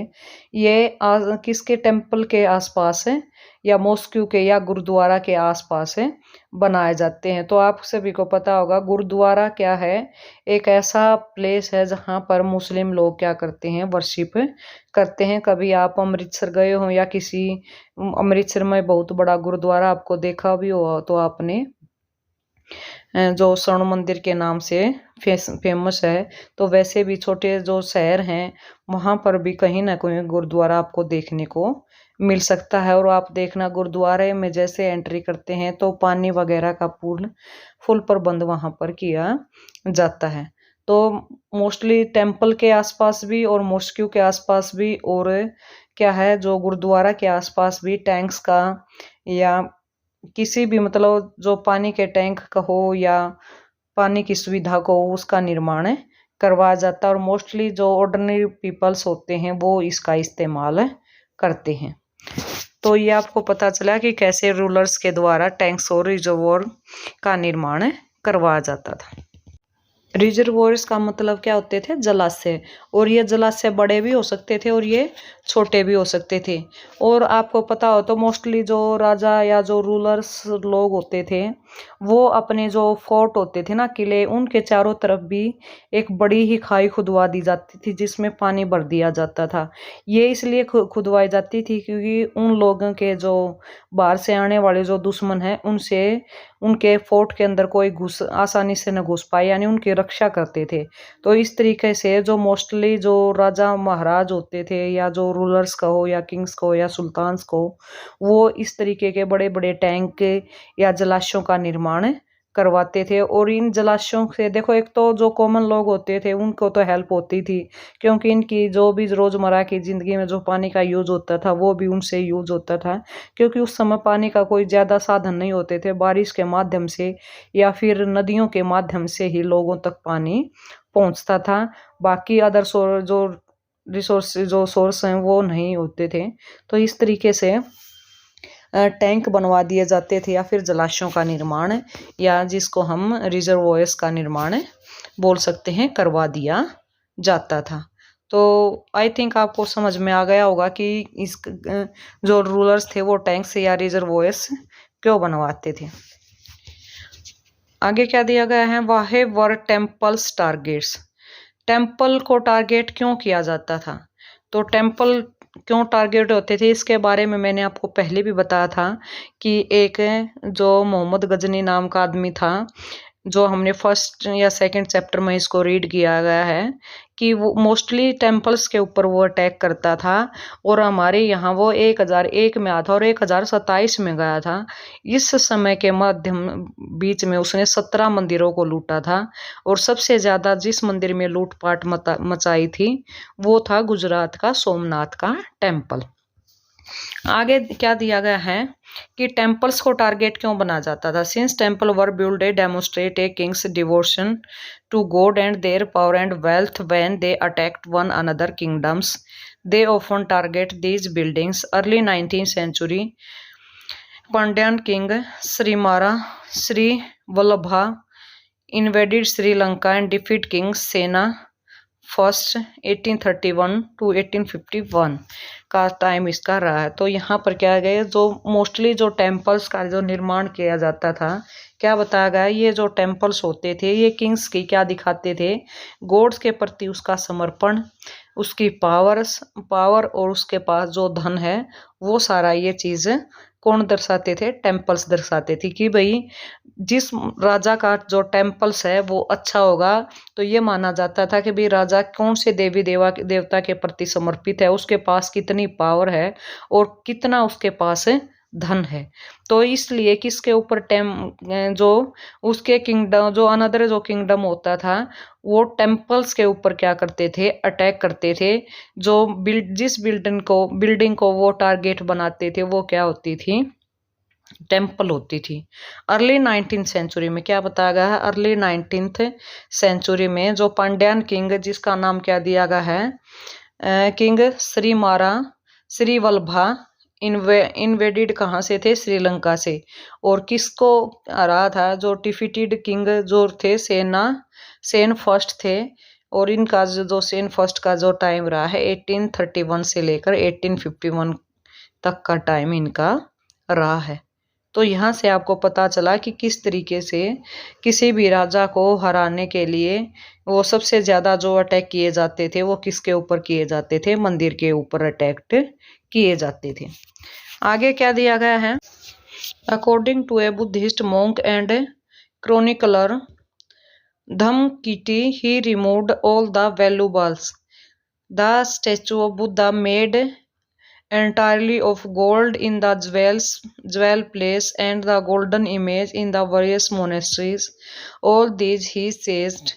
ये किसके टेम्पल के आसपास है या मॉस्क्यू के या गुरुद्वारा के आसपास है बनाए जाते हैं। तो आप सभी को पता होगा गुरुद्वारा क्या है, एक ऐसा प्लेस है जहाँ पर मुस्लिम लोग क्या करते हैं, वर्शिप करते हैं। कभी आप अमृतसर गए हो या किसी अमृतसर में बहुत बड़ा गुरुद्वारा आपको देखा भी हो तो आपने जो स्वर्ण मंदिर के नाम से फेमस है, तो वैसे भी छोटे जो शहर हैं वहाँ पर भी कहीं ना कहीं गुरुद्वारा आपको देखने को मिल सकता है। और आप देखना गुरुद्वारे में जैसे एंट्री करते हैं तो पानी वगैरह का फुल प्रबंध वहाँ पर किया जाता है। तो मोस्टली टेम्पल के आसपास भी और मॉस्क्यू के आसपास भी और क्या है जो गुरुद्वारा के आसपास भी टैंक्स का या किसी भी मतलब जो पानी के टैंक का हो या पानी की सुविधा को उसका निर्माण करवाया जाता है। और मोस्टली जो ऑर्डिनरी पीपल्स होते हैं वो इसका इस्तेमाल करते हैं। तो ये आपको पता चला कि कैसे रूलर्स के द्वारा टैंक्स और रिजर्वोयर का निर्माण करवाया जाता था। रिजर्वोयर्स का मतलब क्या होते थे, जलाशय। और ये जलाशय बड़े भी हो सकते थे और ये छोटे भी हो सकते थे। और आपको पता हो तो मोस्टली जो राजा या जो रूलर्स लोग होते थे वो अपने जो फोर्ट होते थे ना, किले, उनके चारों तरफ भी एक बड़ी ही खाई खुदवा दी जाती थी जिसमें पानी भर दिया जाता था। ये इसलिए खुदवाई जाती थी क्योंकि उन लोगों के जो बाहर से आने वाले जो दुश्मन हैं उनसे उनके फोर्ट के अंदर कोई आसानी से न घुस पाए, यानी उनकी रक्षा करते थे। तो इस तरीके से जो मोस्टली जो राजा महाराज होते थे या जो रूलर्स का हो या किंग्स को या सुल्तान्स को, वो इस तरीके के बड़े बड़े टैंक या जलाशयों का निर्माण करवाते थे। और इन जलाशयों से देखो, एक तो जो कॉमन लोग होते थे उनको तो हेल्प होती थी क्योंकि इनकी जो भी रोजमर्रा की जिंदगी में जो पानी का यूज होता था वो भी उनसे यूज होता था, क्योंकि उस समय पानी का कोई ज्यादा साधन नहीं होते थे। बारिश के माध्यम से या फिर नदियों के माध्यम से ही लोगों तक पानी पहुंचता था। बाकी अदर जो रिसोर्स जो सोर्स हैं वो नहीं होते थे। तो इस तरीके से टैंक बनवा दिए जाते थे या फिर जलाशयों का निर्माण या जिसको हम रिजर्वोयर्स का निर्माण बोल सकते हैं करवा दिया जाता था। तो आई थिंक आपको समझ में आ गया होगा कि इस जो रूलर्स थे वो टैंक्स या रिजर्वोयर्स क्यों बनवाते थे। आगे क्या दिया गया है, वाहे वर टेम्पल्स टारगेट्स। टेम्पल को टारगेट क्यों किया जाता था, तो टेम्पल क्यों टारगेट होते थे इसके बारे में मैंने आपको पहले भी बताया था कि एक जो मोहम्मद गजनी नाम का आदमी था, जो हमने फर्स्ट या सेकंड चैप्टर में इसको रीड किया गया है कि वो मोस्टली टेम्पल्स के ऊपर वो अटैक करता था। और हमारे यहाँ वो 1001 में आया था और 1027 में गया था। इस समय के माध्यम बीच में उसने 17 मंदिरों को लूटा था और सबसे ज्यादा जिस मंदिर में लूटपाट मचाई थी वो था गुजरात का सोमनाथ का टेम्पल। आगे क्या दिया गया है कि टेम्पल्स को टारगेट क्यों बनाया जाता था। Since temple were build a demonstrate a king's devotion to god and their power and wealth when they attacked one another kingdoms, they often target these buildings. Early 19th century Pandyan king Srimara Sri Vallabha invaded Sri Lanka and defeated King Sena first 1831 to 1851 का टाइम इसका रहा है। तो यहाँ पर क्या गया, जो मोस्टली जो टेम्पल्स का जो निर्माण किया जाता था, क्या बताया गया, ये जो टेम्पल्स होते थे ये किंग्स की क्या दिखाते थे, गॉड्स के प्रति उसका समर्पण, उसकी पावर और उसके पास जो धन है वो सारा ये चीज कौन दर्शाते थे? टेम्पल्स दर्शाते थे कि भाई जिस राजा का जो टेम्पल्स है वो अच्छा होगा, तो ये माना जाता था कि भाई राजा कौन से देवता के प्रति समर्पित है, उसके पास कितनी पावर है और कितना उसके पास धन है। तो इसलिए किसके ऊपर जो उसके किंगडम जो अनदर जो किंगडम होता था वो टेम्पल्स के ऊपर क्या करते थे? अटैक करते थे। जो जिस बिल्डिंग को वो टारगेट बनाते थे वो क्या होती थी? टेम्पल होती थी। अर्ली 19th सेंचुरी में क्या बताया गया है? अर्ली 19th सेंचुरी में जो पांड्यान किंग जिसका नाम क्या दिया गया है? किंग श्रीमारा श्रीवल्भा इन्वेडेड कहाँ से थे? श्रीलंका से। और किसको हरा था? जो डिफीटेड किंग जो थे सेन फर्स्ट थे। और इनका जो सेन फर्स्ट का जो टाइम रहा है 1831 से लेकर 1851 तक का टाइम इनका रहा है। तो यहाँ से आपको पता चला कि किस तरीके से किसी भी राजा को हराने के लिए वो सबसे ज्यादा जो अटैक किए जाते थे वो किसके ऊपर किए जाते थे? मंदिर के ऊपर अटैक किए जाते थे। आगे क्या दिया गया है? According to a Buddhist monk and chronicler Dhamkiti, he removed all the valuables. The statue of Buddha made entirely of gold in the jewel place and the golden image in the various monasteries. All these he seized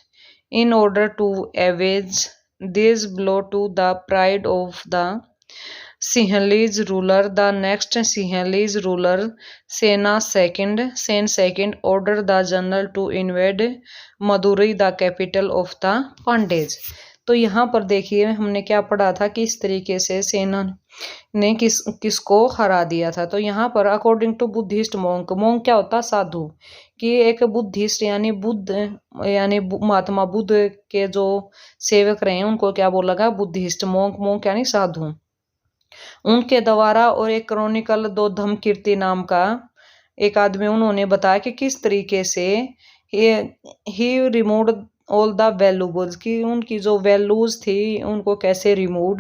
in order to avenge this blow to the pride of the Sinhalese ruler. The next Sinhalese ruler, Sen II, ordered the general to invade Madurai, the capital of the Pandys. तो यहाँ पर देखिए हमने क्या पढ़ा था कि इस तरीके से सेना ने किसको हरा दिया था। तो यहाँ पर अकॉर्डिंग टू बुद्धिस्ट मोंक क्या होता? साधु। कि एक बुद्धिस्ट यानी महात्मा बुद्ध के जो सेवक रहे हैं उनको क्या बोला गया? बुद्धिस्ट। मोंक यानी साधु। उनके द्वारा और एक क्रॉनिकल दो धम्मकीर्ति नाम का एक आदमी उन्होंने बताया कि किस तरीके से ही रिमूव्ड ऑल द वैल्यूबल्स की उनकी जो वैल्यूज थी उनको कैसे रिमूव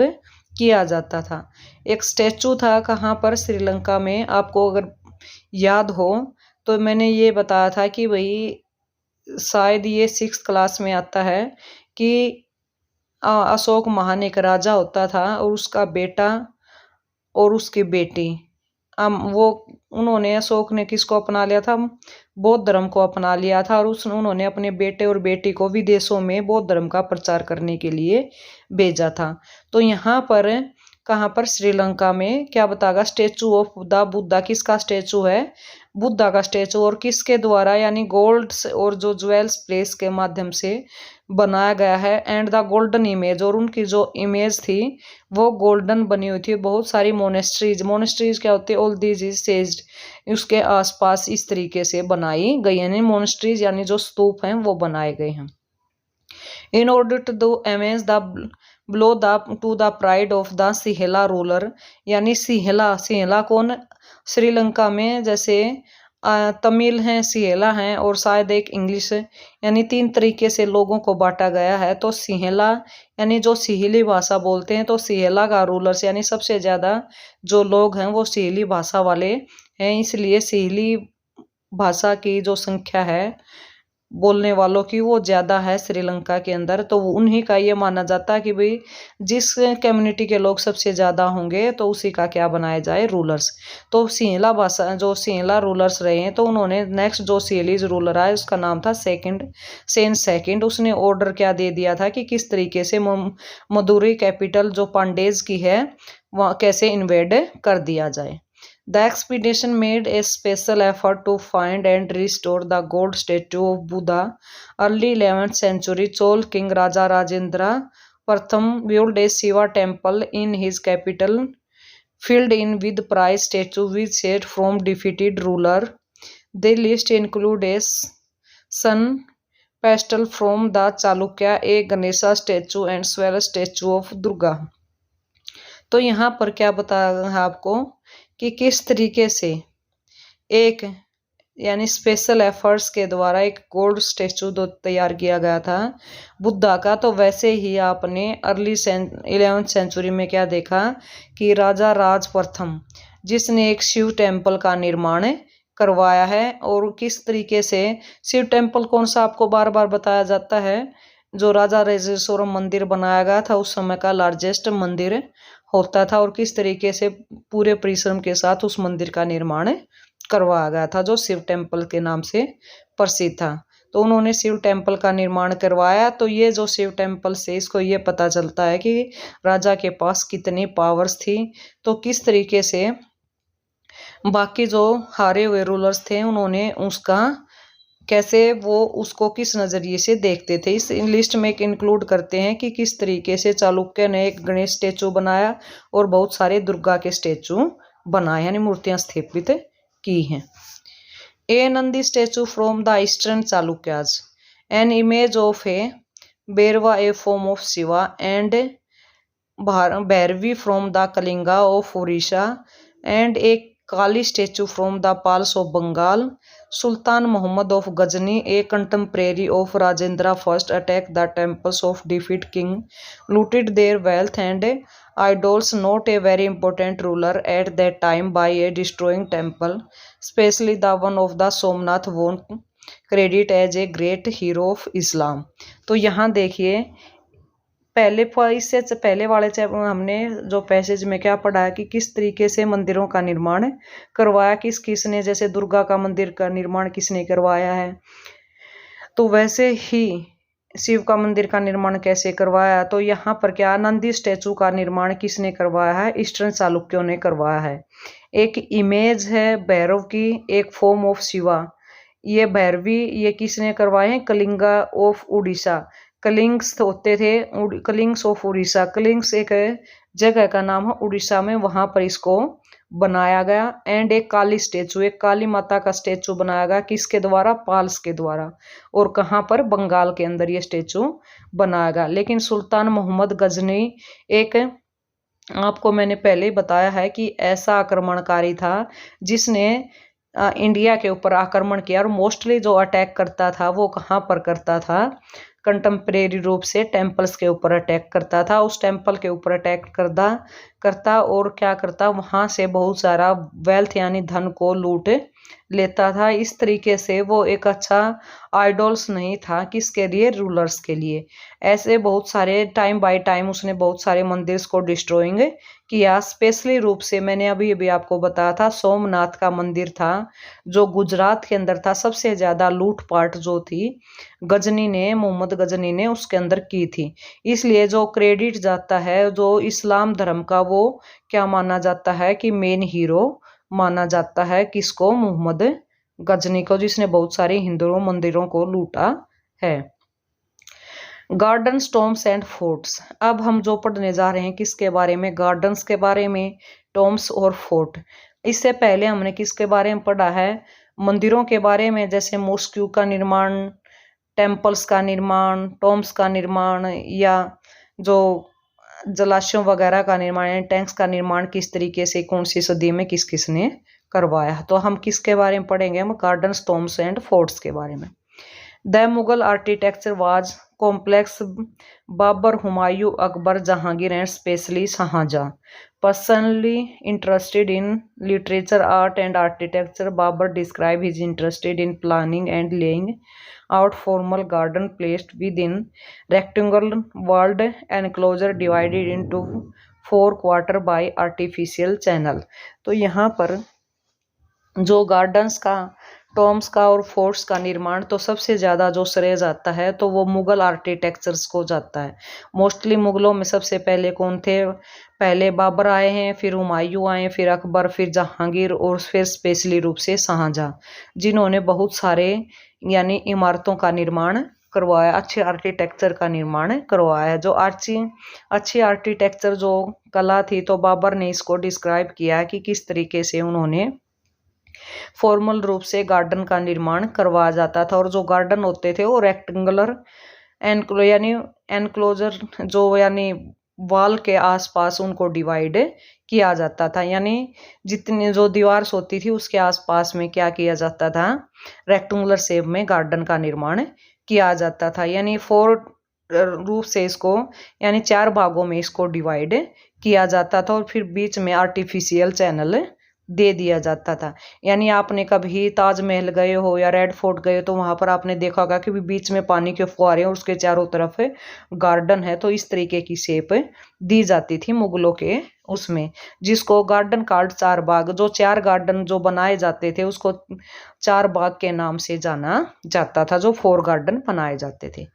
किया जाता था। एक स्टैचू था कहाँ पर? श्रीलंका में। आपको अगर याद हो तो मैंने ये बताया था कि भाई शायद ये 6th क्लास में आता है कि अशोक महान एक राजा होता था और उसका बेटा और उसकी बेटी वो उन्होंने अशोक ने किसको अपना लिया था? बौद्ध धर्म को अपना लिया था और उन्होंने अपने बेटे और बेटी को विदेशों में बौद्ध धर्म का प्रचार करने के लिए भेजा था। तो यहाँ पर कहाँ पर? श्रीलंका में। क्या बताएगा? स्टेचू ऑफ द बुद्धा किसका स्टेचू है? बुद्धा का स्टेचू। और किसके द्वारा? यानी गोल्ड और जो ज्वेल्स प्लेस के माध्यम से बनाया गया है। एंड द गोल्डन इमेज, और उनकी जो इमेज थी वो गोल्डन बनी हुई थी। बहुत सारी मोनेस्ट्रीज क्या होती है? ऑल दीज इज सेज्ड, उसके आसपास इस तरीके से बनाई गई है। मोनेस्ट्रीज यानी जो स्तूप हैं वो बनाए गए हैं। In order to do avenge the blow to the pride of the Sinhala ruler, यानी सिहेला कौन? श्रीलंका में जैसे तमिल हैं, सिहेला हैं और शायद एक इंग्लिश है, यानी 3 तरीके से लोगों को बांटा गया है। तो सिहेला यानी जो सिहिली भाषा बोलते हैं, तो सिहेला का रूलर्स यानी सबसे ज्यादा जो लोग हैं वो सिहिली भाषा वाले हैं, इसलिए सिहिली भाषा की जो संख्या है बोलने वालों की वो ज्यादा है श्रीलंका के अंदर। तो उन्हीं का ये माना जाता है कि भाई जिस कम्युनिटी के लोग सबसे ज्यादा होंगे तो उसी का क्या बनाया जाए? रूलर्स। तो सिहेला भाषा जो सिहेला रूलर्स रहे हैं तो उन्होंने नेक्स्ट जो सिहेलीज रूलर आया उसका नाम था सेन सेकंड। उसने ऑर्डर क्या दे दिया था कि किस तरीके से मदुरई कैपिटल जो पांडेज की है वहाँ कैसे इन्वेड कर दिया जाए। The expedition made a special effort to find and restore the gold statue of Buddha. Early 11th century Chol king Raja Rajendra Pratham built a Shiva temple in his capital, filled in with prize statue which set from defeated ruler. The list include a sun pedestal from the Chalukya, a Ganesha statue and 12 statue of Durga. तो यहाँ पर क्या बताया है आपको कि किस तरीके से एक यानी स्पेशल एफर्ट्स के द्वारा एक गोल्ड स्टेचू तैयार किया गया था बुद्धा का। तो वैसे ही आपने अर्ली 11वीं सेंचुरी में क्या देखा कि राजा राज प्रथम जिसने एक शिव टेम्पल का निर्माण करवाया है। और किस तरीके से शिव टेम्पल कौन सा आपको बार बार बताया जाता है, जो राजा राजेश्वरम मंदिर बनाया गया था उस समय का लार्जेस्ट मंदिर होता था, और किस तरीके से पूरे परिश्रम के साथ उस मंदिर का निर्माण करवाया गया था जो शिव टेम्पल के नाम से प्रसिद्ध था। तो उन्होंने शिव टेम्पल का निर्माण करवाया। तो ये जो शिव टेम्पल से इसको ये पता चलता है कि राजा के पास कितनी पावर्स थी। तो किस तरीके से बाकी जो हारे हुए रूलर्स थे उन्होंने उसका कैसे वो उसको किस नज़रिए से देखते थे। इस लिस्ट में एक इंक्लूड करते हैं कि किस तरीके से चालुक्य ने एक गणेश स्टेचू बनाया और बहुत सारे दुर्गा के स्टेचू बनाए, यानी मूर्तियां स्थापित की हैं। A Nandi statue from the eastern Chalukyas, an image of a Bhairava a form of Shiva and Bhairavi from the Kalinga of Orissa and a Kali statue from the Palas of Bengal. Sultan Muhammad of Ghazni, a contemporary of Rajendra first, attacked the temples of defeat king, looted their wealth and idols. Not a very important ruler at that time by a destroying temple, especially the one of the Somnath, won credit as a great hero of Islam। तो यहाँ देखिए इससे पहले वाले हमने जो पैसेज में क्या पढ़ा है कि किस तरीके से मंदिरों का निर्माण करवाया, किसने, जैसे दुर्गा का मंदिर का निर्माण किसने करवाया है, तो वैसे ही शिव का मंदिर का निर्माण कैसे करवाया। तो यहाँ पर क्या नंदी स्टैचू का निर्माण किसने करवाया है, ईस्टर्न चालुक्यों ने करवाया है। एक इमेज है भैरव की, एक फॉर्म ऑफ शिवा, ये भैरवी ये किसने करवाए हैं, कलिंगा ऑफ उड़ीसा, कलिंग्स होते थे, कलिंग्स ऑफ उड़ीसा, कलिंग्स एक जगह का नाम है उड़ीसा में, वहां पर इसको बनाया गया। एंड एक काली स्टेचू, एक काली माता का स्टेचू बनाया गया, किसके द्वारा, पाल्स के द्वारा, और कहाँ पर, बंगाल के अंदर ये स्टेचू बनाया गया। लेकिन सुल्तान मोहम्मद गजनी एक, आपको मैंने पहले ही बताया है कि ऐसा आक्रमणकारी था जिसने इंडिया के ऊपर आक्रमण किया, और मोस्टली जो अटैक करता था वो कहाँ पर करता था, कंटेम्प्रेरी रूप से टेम्पल्स के ऊपर अटैक करता था। उस टेम्पल के ऊपर अटैक करता और क्या करता, वहाँ से बहुत सारा वेल्थ यानी धन को लूट लेता था। इस तरीके से वो एक अच्छा आइडल्स नहीं था, किसके लिए, रूलर्स के लिए। ऐसे बहुत सारे टाइम बाय टाइम उसने बहुत सारे मंदिर्स को डिस्ट्रॉइंग किया। स्पेशली रूप से मैंने अभी आपको बताया था सोमनाथ का मंदिर था जो गुजरात के अंदर था, सबसे ज्यादा लूटपाट जो थी गजनी ने, मोहम्मद गजनी ने उसके अंदर की थी। इसलिए जो क्रेडिट जाता है जो इस्लाम धर्म का, वो क्या माना जाता है कि मेन हीरो माना जाता है, किसको, मोहम्मद गजनी को, जिसने बहुत सारे हिंदू मंदिरों को लूटा है। Gardens, Tom's and forts. अब हम जो पढ़ने जा रहे हैं किसके बारे में, गार्डन्स के बारे में, टॉम्स और फोर्ट। इससे पहले हमने किसके बारे में पढ़ा है, मंदिरों के बारे में, जैसे मॉस्क्यू का निर्माण, टेम्पल्स का निर्माण, टॉम्स का निर्माण, या जो जलाशयों वगैरह का निर्माण, टैंक्स का निर्माण किस तरीके से कौन सी सदी में किस किसने करवाया। तो हम किसके बारे में पढ़ेंगे, हम गार्डन्स, टॉम्स एंड फोर्ट्स के बारे में। The Mughal architecture was complex. Babur, Humayun, Akbar, Jahangir and especially Shahjahan personally interested in literature, art and architecture. Babur described his interest in planning and laying out formal garden placed within rectangular walled enclosure divided into 4 quarters by artificial channel। तो यहाँ पर जो गार्डन्स का, टॉम्स का और फोर्ट्स का निर्माण, तो सबसे ज़्यादा जो श्रेय जाता है तो वो मुगल आर्किटेक्चर्स को जाता है। मोस्टली मुगलों में सबसे पहले कौन थे, पहले बाबर आए हैं, फिर हुमायूं आए, फिर अकबर, फिर जहांगीर और फिर स्पेशली रूप से शाहजहां, जिन्होंने बहुत सारे यानी इमारतों का निर्माण करवाया, अच्छे आर्किटेक्चर का निर्माण करवाया। जो अच्छी आर्किटेक्चर जो कला थी, तो बाबर ने इसको डिस्क्राइब किया कि किस तरीके से उन्होंने फॉर्मल रूप से गार्डन का निर्माण करवाया जाता था। और जो गार्डन होते थे वो रेक्टेंगुलर यानी एनक्लोजर जो यानी वॉल के आसपास उनको डिवाइड किया जाता था, यानी जितनी जो दीवार होती थी उसके आसपास में क्या किया जाता था, रेक्टेंगुलर शेप में गार्डन का निर्माण किया जाता था। यानी 4 रूप से इसको, यानी 4 भागों में इसको डिवाइड किया जाता था और फिर बीच में आर्टिफिशियल चैनल दे दिया जाता था। यानी आपने कभी ताजमहल गए हो या रेड फोर्ट गए हो तो वहां पर आपने देखा होगा कि बीच में पानी के फुहारे और उसके चारों तरफ गार्डन है, तो इस तरीके की शेप दी जाती थी मुगलों के उसमें, जिसको गार्डन कार्ड 4 बाग, जो 4 गार्डन जो बनाए जाते थे उसको 4 बाग के नाम से जाना जाता था, जो 4 गार्डन बनाए जाते थे।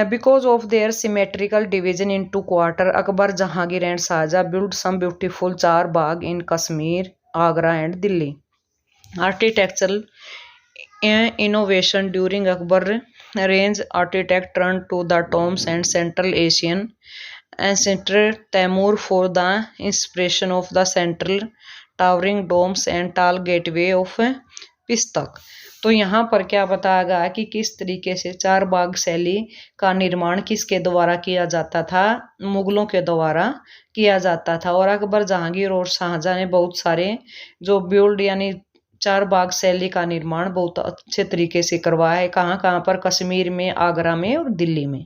Because of their symmetrical division into quarter, Akbar, Jahangir and Shahjahan built some beautiful Char Bagh in Kashmir, Agra and Delhi. Architectural innovation during Akbar reign, architect turned to the tombs and Central Asian ancestor Taimur for the inspiration of the central towering domes and tall gateway of Pistak. तो यहाँ पर क्या बताया गया कि किस तरीके से 4 बाग शैली का निर्माण किसके द्वारा किया जाता था, मुगलों के द्वारा किया जाता था। और अकबर, जहांगीर और शाहजहां ने बहुत सारे जो बिल्ड यानी 4 बाग शैली का निर्माण बहुत अच्छे तरीके से करवाया है। कहाँ कहाँ पर, कश्मीर में, आगरा में और दिल्ली में।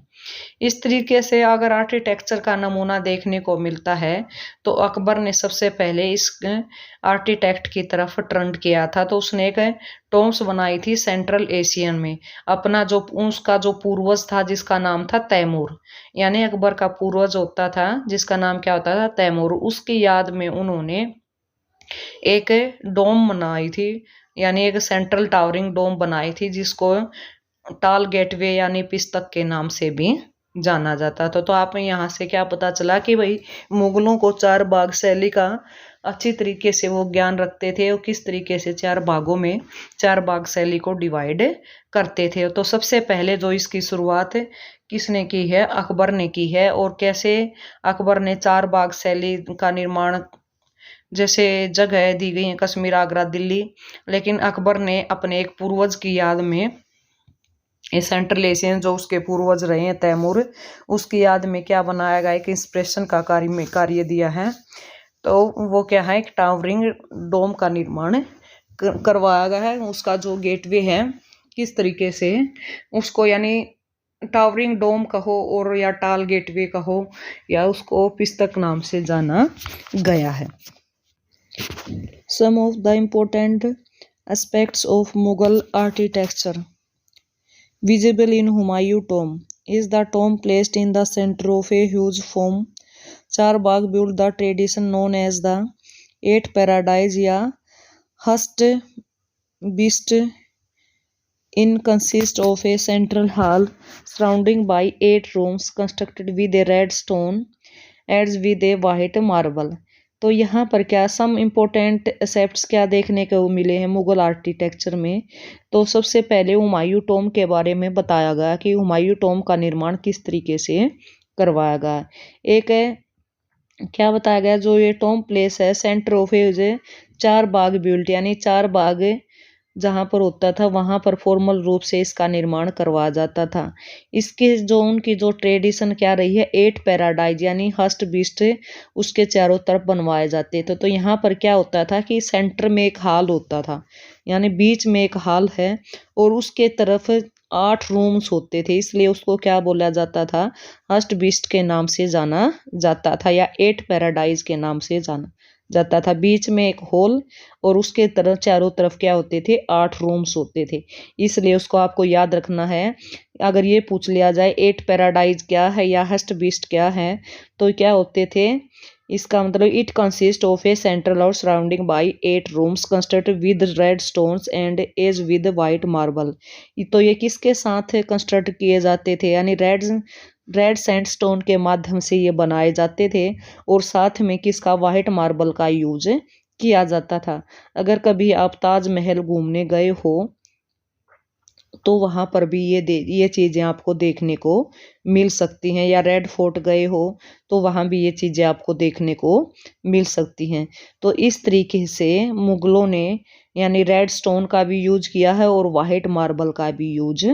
इस तरीके से अगर आर्किटेक्चर का नमूना देखने को मिलता है तो अकबर ने सबसे पहले इस आर्किटेक्ट की तरफ टर्न किया था, तो उसने एक टॉम्स बनाई थी सेंट्रल एशियन में। अपना जो उसका जो पूर्वज था जिसका नाम था तैमूर, यानी अकबर का पूर्वज होता था जिसका नाम क्या होता था, तैमूर, उसकी याद में उन्होंने एक डोम बनाई थी, यानी एक सेंट्रल टावरिंग डोम बनाई थी जिसको टाल गेटवे यानी पिस्तक के नाम से भी जाना जाता था। तो आप यहाँ से क्या पता चला कि भाई मुगलों को 4 बाग शैली का अच्छी तरीके से वो ज्ञान रखते थे और किस तरीके से 4 भागों में 4 बाग शैली को डिवाइड करते थे। तो सबसे पहले जो इसकी शुरुआत किसने की है, अकबर ने की है। और कैसे अकबर ने 4 बाग शैली का निर्माण, जैसे जगह दी गई है कश्मीर, आगरा, दिल्ली, लेकिन अकबर ने अपने एक पूर्वज की याद में, ये सेंट्रल एशियन जो उसके पूर्वज रहे हैं तैमूर, उसकी याद में क्या बनाया गया, एक इंस्पिरेशन का कार्य दिया है। तो वो क्या है, एक टावरिंग डोम का निर्माण करवाया गया है। उसका जो गेटवे है किस तरीके से उसको, यानी टावरिंग डोम कहो और या टाल गेटवे कहो या उसको पिस्तक नाम से जाना गया है। Some of the important aspects of Mughal architecture visible in Humayun tomb is the tomb placed in the center of a huge form. Char Bagh built the tradition known as the 8 Paradise या Hust Beast in consist of a central hall surrounding by 8 rooms constructed with a red stone adds with a white marble. तो यहाँ पर क्या सम इम्पोर्टेंट एस्पेक्ट्स क्या देखने को मिले हैं मुगल आर्किटेक्चर में। तो सबसे पहले हुमायूं टॉम के बारे में बताया गया कि हुमायूं टॉम का निर्माण किस तरीके से करवाया गया। एक क्या बताया गया, जो ये टॉम प्लेस है centre of A 4 Bagh built, यानी 4 बाग जहाँ पर होता था वहाँ पर फॉर्मल रूप से इसका निर्माण करवाया जाता था। इसके जो उनकी जो ट्रेडिशन क्या रही है, 8 पैराडाइज यानी हस्ट बीस्ट उसके चारों तरफ बनवाए जाते थे। तो यहाँ पर क्या होता था कि सेंटर में एक हॉल होता था, यानी बीच में एक हॉल है और उसके तरफ 8 रूम्स होते थे, इसलिए उसको क्या बोला जाता था, हस्ट बीस्ट के नाम से जाना जाता था या 8 पैराडाइज के नाम से जाना जाता था। बीच में एक हॉल और उसके तरफ चारों तरफ क्या होते थे, 8 रूम्स होते थे, इसलिए उसको आपको याद रखना है। अगर ये पूछ लिया जाए 8 पैराडाइज क्या है या हस्ट बीस्ट क्या है तो क्या होते थे, इसका मतलब it consist of a central और surrounding by 8 rooms constructed with red stones and edge with white marble. तो ये किसके साथ कंस्ट्रक्ट किए जाते थे, यानी रेड सैंडस्टोन के माध्यम से ये बनाए जाते थे और साथ में किसका, वाइट मार्बल का यूज किया जाता था। अगर कभी आप ताजमहल घूमने गए हो तो वहाँ पर भी ये चीज़ें आपको देखने को मिल सकती हैं, या रेड फोर्ट गए हो तो वहाँ भी ये चीज़ें आपको देखने को मिल सकती हैं। तो इस तरीके से मुगलों ने यानी रेड स्टोन का भी यूज किया है और वाइट मार्बल का भी यूज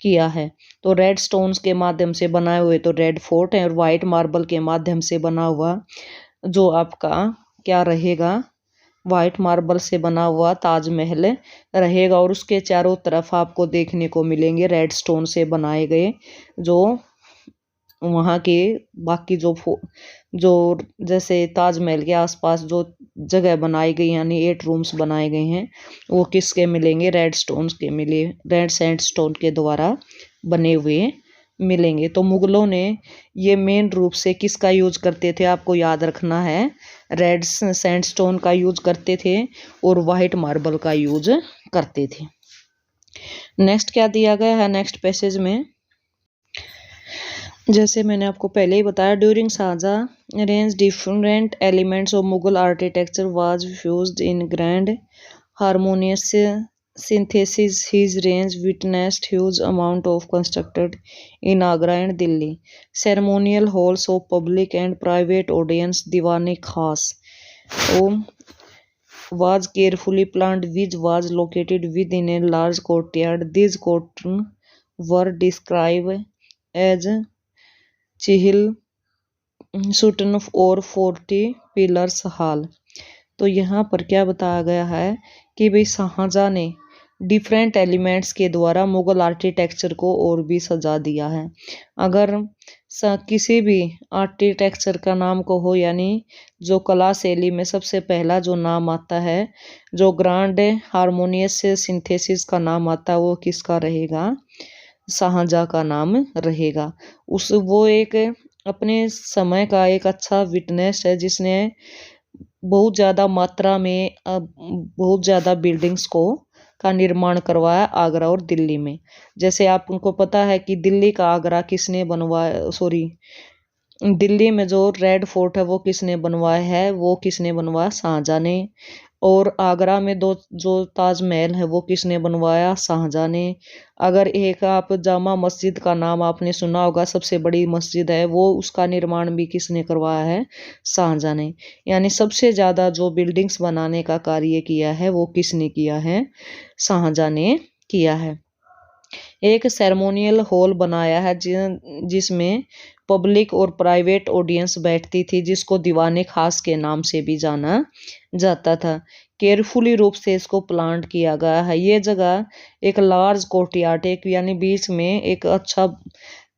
किया है। तो रेड स्टोन्स के माध्यम से बनाए हुए तो रेड फोर्ट है, और वाइट मार्बल के माध्यम से बना हुआ जो आपका क्या रहेगा, वाइट मार्बल से बना हुआ ताजमहल रहेगा। और उसके चारों तरफ आपको देखने को मिलेंगे रेड स्टोन से बनाए गए जो वहाँ के बाकी जो जैसे ताजमहल के आसपास जो जगह बनाई गई यानी 8 रूम्स बनाए गए हैं वो किसके मिलेंगे, रेड स्टोन्स के मिले, रेड सैंडस्टोन के द्वारा बने हुए मिलेंगे। तो मुगलों ने ये मेन रूप से किसका यूज करते थे, आपको याद रखना है, रेड सैंडस्टोन का यूज करते थे और वाइट मार्बल का यूज करते थे। नेक्स्ट क्या दिया गया है नेक्स्ट पैसेज में, जैसे मैंने आपको पहले ही बताया, ड्यूरिंग शाहजहां रेंज different elements of Mughal architecture was fused in grand harmonious synthesis. His reign witnessed huge amount of constructed in Agra and Delhi. Ceremonial halls of public and private audience, Diwan-e-Khas, was carefully planned, which was located within a large courtyard. These courts were described as Chihil Sultan और 40 पिलर्स हॉल। तो यहाँ पर क्या बताया गया है कि भाई शाहजहां ने डिफरेंट एलिमेंट्स के द्वारा मुगल आर्किटेक्चर को और भी सजा दिया है। अगर किसी भी आर्किटेक्चर का नाम को हो यानी जो कला शैली में सबसे पहला जो नाम आता है, जो ग्रांड हार्मोनियस सिंथेसिस का नाम आता है, वो किसका रहेगा, शाहजहां का नाम रहेगा। वो एक अपने समय का एक अच्छा विटनेस है जिसने बहुत ज़्यादा मात्रा में बहुत ज़्यादा बिल्डिंग्स का निर्माण करवाया आगरा और दिल्ली में। जैसे आपको पता है कि दिल्ली का आगरा किसने बनवाया, सॉरी दिल्ली में जो रेड फोर्ट है वो किसने बनवाया है, वो किसने बनवाया, शाहजहां ने। और आगरा में जो ताजमहल है वो किसने बनवाया, शाहजहां ने। अगर एक आप जामा मस्जिद का नाम आपने सुना होगा, सबसे बड़ी मस्जिद है, वो उसका निर्माण भी किसने करवाया है, शाहजहां ने। यानी सबसे ज़्यादा जो बिल्डिंग्स बनाने का कार्य किया है वो किसने किया है, शाहजहां ने किया है। एक सेरेमोनियल हॉल बनाया है जिसमें पब्लिक और प्राइवेट ऑडियंस बैठती थी, जिसको दीवाने खास के नाम से भी जाना जाता था। केयरफुली रूप से इसको प्लान किया गया है। ये जगह एक लार्ज कोर्टयार्ड, एक यानी बीच में एक अच्छा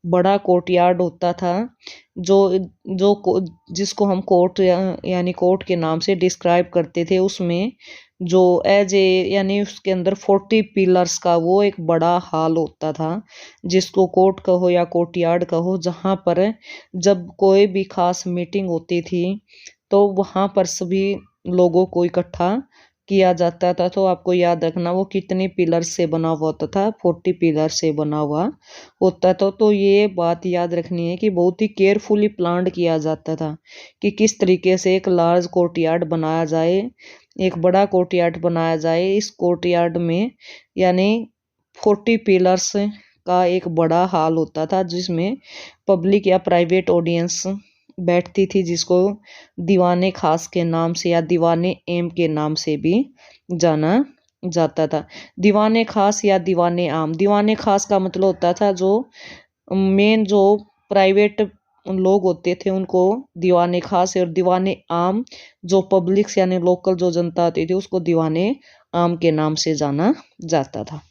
बड़ा कोर्टयार्ड होता था, जो जिसको हम कोर्ट यानी कोर्ट के नाम से डिस्क्राइब करते थे। उसमें जो एज ए यानी उसके अंदर 40 पिलर्स का वो एक बड़ा हॉल होता था, जिसको कोर्ट कहो या कोर्टयार्ड कहो, जहाँ पर जब कोई भी खास मीटिंग होती थी तो वहाँ पर सभी लोगों को इकट्ठा किया जाता था। तो आपको याद रखना वो कितने पिलर से बना हुआ होता था, 40 पिलर से बना हुआ होता था। तो ये बात याद रखनी है कि बहुत ही केयरफुली प्लान किया जाता था कि किस तरीके से एक लार्ज कोर्टयार्ड बनाया जाए, एक बड़ा कोर्टयार्ड बनाया जाए। इस कोर्टयार्ड में यानी 40 पिलर्स का एक बड़ा हॉल होता था जिसमें पब्लिक या प्राइवेट ऑडियंस बैठती थी, जिसको दीवाने खास के नाम से या दीवाने एम के नाम से भी जाना जाता था। दीवाने खास या दीवाने आम, दीवाने खास का मतलब होता था जो मेन जो प्राइवेट लोग होते थे उनको दीवाने खास, और दीवाने आम जो पब्लिक यानी लोकल जो जनता होती थी उसको दीवाने आम के नाम से जाना जाता था।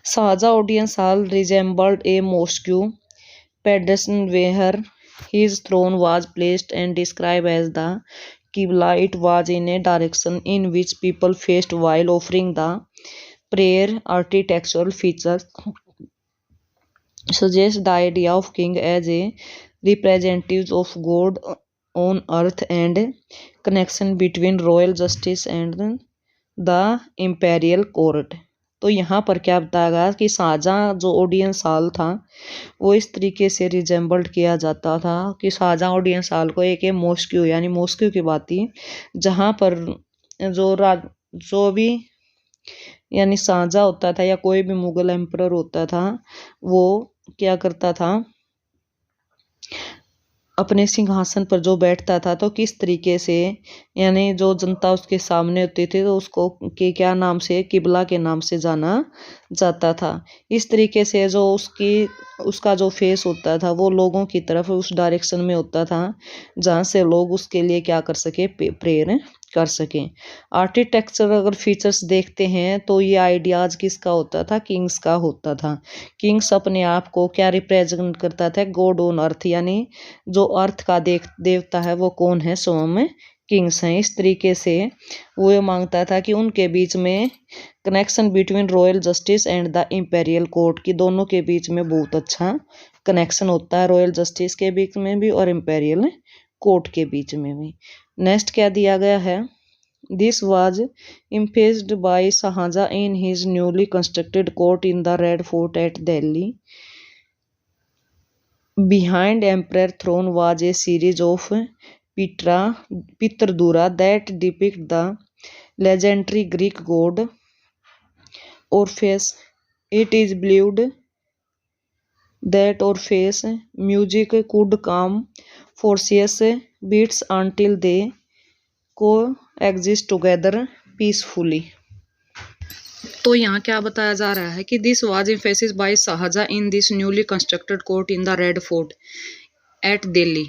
Shahjahan audience hall resembled a mosque pedestal where his throne was placed and described as the Qibla. It was in a direction in which people faced while offering the prayer. Architectural features suggest the idea of king as a representative of God on earth and connection between royal justice and the imperial court. तो यहाँ पर क्या बताया गया कि शाहजहां जो ऑडियंस हॉल था वो इस तरीके से रिजेंबल्ड किया जाता था कि शाहजहां ऑडियंस हॉल को एक मॉस्क्यू यानी मॉस्क्यू की बात थी, जहाँ पर जो भी यानी शाहजहां होता था या कोई भी मुगल एम्परर होता था वो क्या करता था, अपने सिंहासन पर जो बैठता था तो किस तरीके से यानी जो जनता उसके सामने होती थी तो उसको के क्या नाम से, किबला के नाम से जाना जाता था। इस तरीके से जो उसका जो फेस होता था वो लोगों की तरफ उस डायरेक्शन में होता था जहाँ से लोग उसके लिए क्या कर सके, प्रेयर कर सकें। आर्किटेक्चर अगर फीचर्स देखते हैं तो ये आइडियाज किसका होता था, किंग्स का होता था। किंग्स अपने आप को क्या रिप्रेजेंट करता था, गॉड ऑन अर्थ, यानी जो अर्थ का देवता है वो कौन है, स्वयं किंग्स हैं। इस तरीके से वो ये मांगता था कि उनके बीच में connection between royal justice and the imperial court की दोनों के बीच में बहुत अच्छा कनेक्शन होता है, रॉयल जस्टिस के बीच में भी और इंपेरियल कोर्ट के बीच में भी। नेक्स्ट क्या दिया गया है, this was emphasised by Shahjahan in his newly constructed court in the Red Fort at Delhi. Behind emperor throne was a series of Pitradura that depict the legendary Greek god Orpheus. It is believed that Orpheus' music could calm furious beats until they coexist together peacefully. तो यहाँ क्या बताया जा रहा है कि this was emphasis by Shahjahan in this newly constructed court in the Red Fort at Delhi,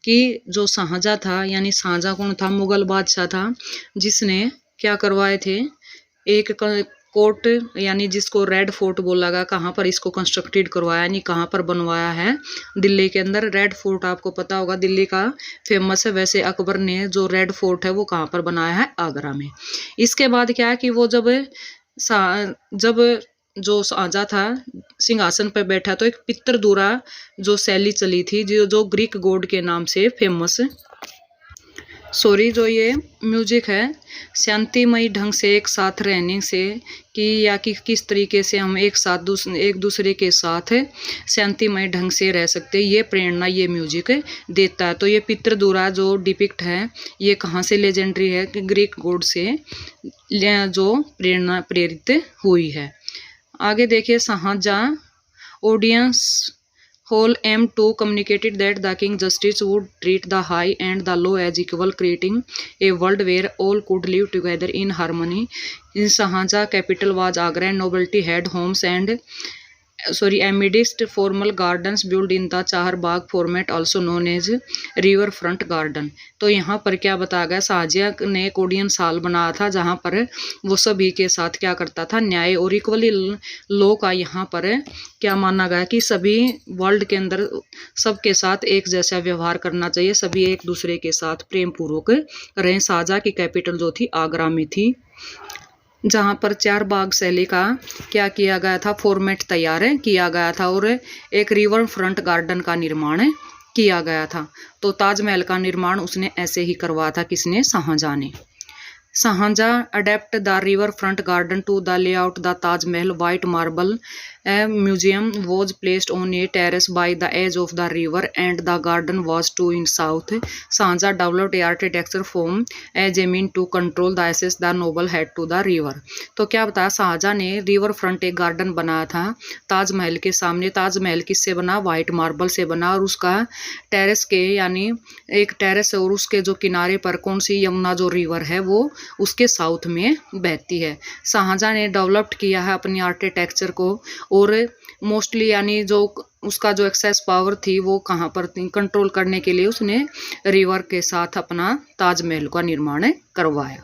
कि जो शाहजहां था यानी शाहजहां कौन था, मुगल बादशाह था, जिसने क्या करवाए थे, एक कोर्ट यानी जिसको रेड फोर्ट बोला गया, कहाँ पर इसको कंस्ट्रक्टेड करवाया यानी कहाँ पर बनवाया है, दिल्ली के अंदर। रेड फोर्ट आपको पता होगा दिल्ली का फेमस है, वैसे अकबर ने जो रेड फोर्ट है वो कहाँ पर बनाया है, आगरा में। इसके बाद क्या है कि वो जब जो शाहजहां था सिंहासन पर बैठा तो एक पितरदूरा जो शैली चली थी जो ग्रीक गॉड के नाम से फेमस, जो ये म्यूजिक है शांतिमय ढंग से एक साथ रहने से कि किस तरीके से हम एक दूसरे के साथ शांतिमय ढंग से रह सकते, ये प्रेरणा ये म्यूजिक देता है। तो ये पितरदूरा जो डिपिक्ट है ये कहाँ से लेजेंडरी है, कि ग्रीक गॉड से जो प्रेरणा प्रेरित हुई है। आगे देखिए, Shahjahan audience whole aim to communicated that the king justice would treat the high and the low as equal, creating a world where all could live together in harmony. In Shahjahan capital was Agra and nobility had homes and amidst formal gardens built in the Chahar Bagh format, also known as river front garden. तो यहाँ पर क्या बताया गया, शाहजहां ने एक ऑडियंस हॉल बनाया था जहाँ पर वो सभी के साथ क्या करता था, न्याय और इक्वली लो का यहाँ पर क्या माना गया कि सभी वर्ल्ड के अंदर सबके साथ एक जैसा व्यवहार करना चाहिए, सभी एक दूसरे के साथ प्रेम पूर्वक रहें। शाहजहां की कैपिटल जो थी आगरा में थी, जहाँ पर चार बाग शैली का क्या किया गया था, फॉर्मेट तैयार किया गया था और एक रिवर फ्रंट गार्डन का निर्माण किया गया था। तो ताजमहल का निर्माण उसने ऐसे ही करवाया था, किसने, शाहजहां ने। Shahjahan adapt the river front garden to the layout the Taj Mahal white marble museum was placed on a terrace by the edge of the river and the garden was to in south. Shahjahan developed architecture form as a mean to control the access the noble had to the river. तो क्या बताया, शाहजहां ने रिवर फ्रंट एक गार्डन बनाया था ताजमहल के सामने। ताजमहल किससे बना, वाइट मार्बल से बना, और उसका टेरेस के यानी एक टेरेस और उसके जो किनारे पर कौन सी, यमुना जो रिवर है वो उसके साउथ में बहती है। शाहजहां ने डेवलप्ड किया है अपनी आर्किटेक्चर को और मोस्टली यानी जो उसका जो एक्सेस पावर थी वो कहाँ पर थी, कंट्रोल करने के लिए उसने रिवर के साथ अपना ताजमहल का निर्माण करवाया।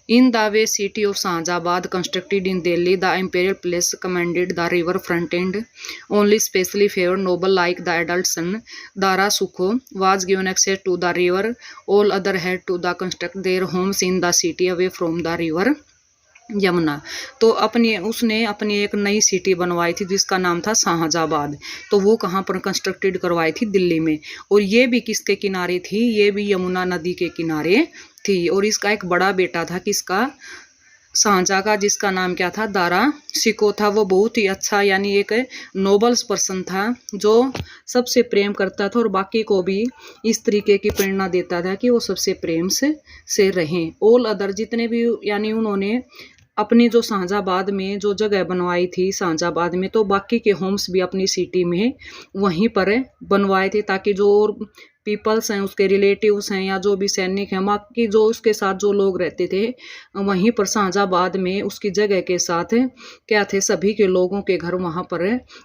In the way city of Shahjahanabad constructed in Delhi, the imperial place commanded the river front and only specially favoured noble like the adult son Dara Shukoh was given access to the river, all other had to the construct their homes in the city away from the river Yamuna. तो उसने अपनी एक नई सिटी बनवाई थी जिसका नाम था शाहजहाबाद। तो वो कहाँ पर कंस्ट्रक्टेड करवाई थी, दिल्ली में। और ये भी किसके किनारे थी, ये भी यमुना नदी के किनारे थी। और इसका एक बड़ा बेटा था किसका, शाहजहां का, जिसका नाम क्या था, दारा शिको था। वो बहुत ही अच्छा यानी एक नोबल्स पर्सन था जो सबसे प्रेम करता था और बाकी को भी इस तरीके की प्रेरणा देता था कि वो सबसे प्रेम से रहें। ऑल अदर जितने भी यानी उन्होंने अपनी जो शाहजहाबाद में जो जगह बनवाई थी शाहजहाबाद में, तो बाकी के होम्स भी अपनी सिटी में वहीं पर बनवाए थे ताकि जो पीपल्स हैं, उसके रिलेटिव्स हैं या जो भी सैनिक हैं, बाकी जो उसके साथ जो लोग रहते थे वहीं पर शाहजहाबाद में उसकी जगह के साथ क्या थे, सभी के लोगों के घर वहां पर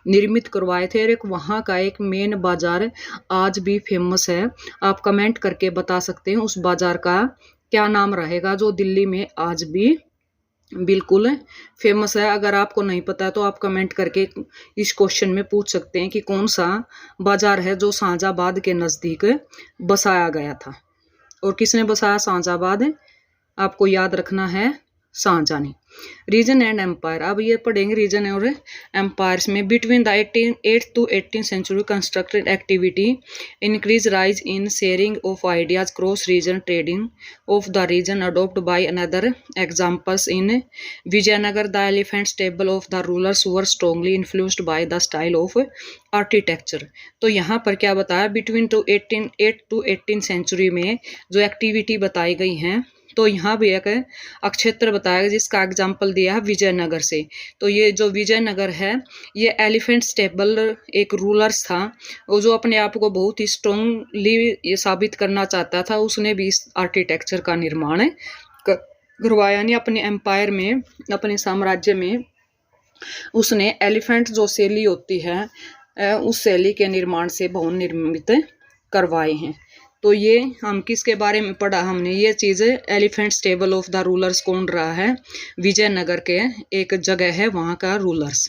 निर्मित करवाए थे। और एक वहां का एक मेन बाजार आज भी फेमस है, आप कमेंट करके बता सकते हैं उस बाजार का क्या नाम रहेगा, जो दिल्ली में आज भी बिल्कुल फेमस है। अगर आपको नहीं पता है तो आप कमेंट करके इस क्वेश्चन में पूछ सकते हैं कि कौन सा बाजार है जो शाहजहाबाद के नज़दीक बसाया गया था और किसने बसाया शाहजहाबाद, आपको याद रखना है शाहजहां ने। रीजन एंड एम्पायर, अब ये पढ़ेंगे रीजन और एम्पायर्स में। Between the 8th to 18th century constructed activity increase rise in sharing of ideas cross region trading of the region adopted by another examples in Vijayanagar the elephant stable of the rulers were strongly influenced by the style of architecture। तो यहाँ पर क्या बताया, बिटवीन टू 8 to 18 सेंचुरी में जो एक्टिविटी बताई गई हैं, तो यहाँ भी एक अक्षेत्र बताया जिसका एग्जाम्पल दिया है विजयनगर से। तो ये जो विजयनगर है ये एलिफेंट स्टेबल एक रूलर्स था, वो जो अपने आप को बहुत ही स्ट्रॉन्गली ये साबित करना चाहता था, उसने भी इस आर्किटेक्चर का निर्माण करवाया। यानी अपने एम्पायर में, अपने साम्राज्य में उसने एलिफेंट जो शैली होती है उस शैली के निर्माण से भवन निर्मित करवाए हैं। तो ये हम किसके बारे में पढ़ा हमने, ये चीज़ elephant stable of the rulers कौन रहा है, विजयनगर के एक जगह है वहाँ का rulers.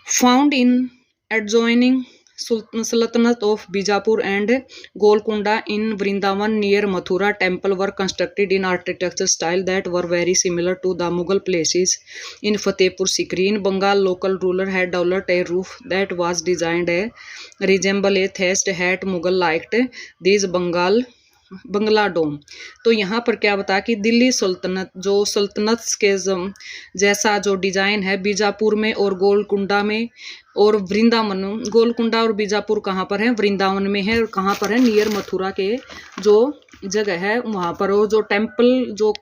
Found in adjoining sultanate of Bijapur and Golconda in Vrindavan near Mathura temple were constructed in architecture style that were very similar to the Mughal places in Fatehpur Sikri. In Bengal local ruler had developed a roof that was designed a resemble a thatched hut Mughal liked this Bangla dome. तो यहाँ पर क्या बताया कि दिल्ली सल्तनत जो सल्तनत के जैसा जो डिजाइन है बीजापुर में और गोलकुंडा में और वृंदावन, गोलकुंडा और बीजापुर कहाँ पर है, वृंदावन में है। और कहाँ पर है, नियर मथुरा के जो जगह है वहाँ पर। वो जो टेम्पल जो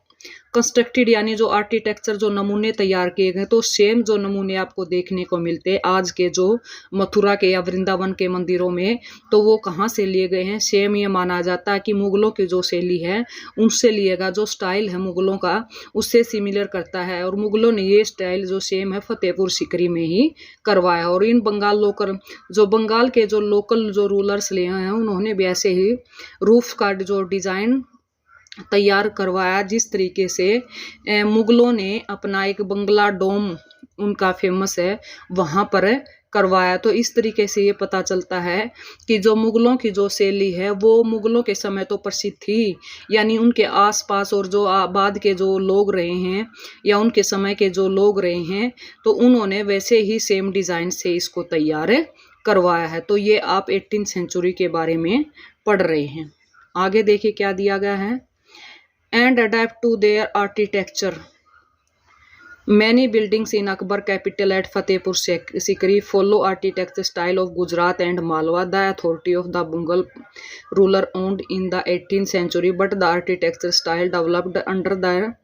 कंस्ट्रक्टेड यानी जो आर्किटेक्चर जो नमूने तैयार किए गए, तो सेम जो नमूने आपको देखने को मिलते हैं आज के जो मथुरा के या वृंदावन के मंदिरों में, तो वो कहाँ से लिए गए हैं, सेम ये माना जाता है कि मुगलों की जो शैली है उनसे लिएगा, जो स्टाइल है मुगलों का उससे सिमिलर करता है। और मुगलों ने ये स्टाइल जो सेम है फतेहपुर सिकरी में ही करवाया। और इन बंगाल लोकल जो बंगाल के जो लोकल जो रूलर्स लिए हैं उन्होंने भी ऐसे ही रूफ का जो डिज़ाइन तैयार करवाया, जिस तरीके से मुगलों ने अपना एक बंगला डोम उनका फेमस है वहाँ पर करवाया। तो इस तरीके से ये पता चलता है कि जो मुगलों की जो शैली है वो मुगलों के समय तो प्रसिद्ध थी, यानी उनके आसपास और जो बाद के जो लोग रहे हैं या उनके समय के जो लोग रहे हैं तो उन्होंने वैसे ही सेम डिज़ाइन से इसको तैयार करवाया है। तो ये आप 18th सेंचुरी के बारे में पढ़ रहे हैं। आगे देखिए क्या दिया गया है, and adapt to their architecture. Many buildings in Akbar capital at Fatehpur Sikri follow architecture style of Gujarat and Malwa, the authority of the Mughal ruler owned in the 18th century, but the architecture style developed under their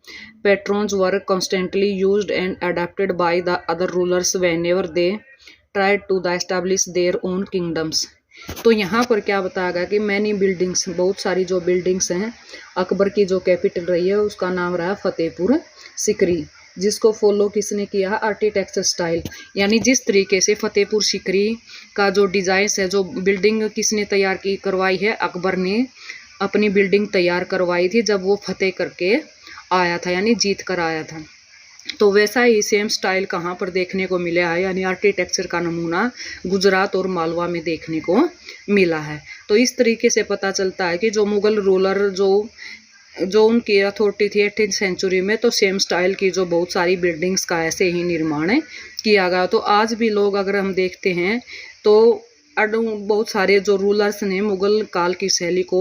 patrons were constantly used and adapted by the other rulers whenever they tried to establish their own kingdoms। तो यहाँ पर क्या बताया गया कि मैनी बिल्डिंग्स, बहुत सारी जो बिल्डिंग्स हैं अकबर की जो कैपिटल रही है उसका नाम रहा फतेहपुर सिकरी, जिसको फॉलो किसने किया है, आर्किटेक्चर स्टाइल। यानी जिस तरीके से फतेहपुर सिकरी का जो डिज़ाइन है, जो बिल्डिंग किसने तैयार की करवाई है, अकबर ने अपनी बिल्डिंग तैयार करवाई थी जब वो फतेह करके आया था, यानी जीत कर आया था। तो वैसा ही सेम स्टाइल कहाँ पर देखने को मिला है, यानी आर्किटेक्चर का नमूना गुजरात और मालवा में देखने को मिला है। तो इस तरीके से पता चलता है कि जो मुगल रूलर जो उनकी अथॉरिटी थी 18th सेंचुरी में, तो सेम स्टाइल की जो बहुत सारी बिल्डिंग्स का ऐसे ही निर्माण किया गया। तो आज भी लोग अगर हम देखते हैं तो बहुत सारे जो रूलर्स ने मुगल काल की शैली को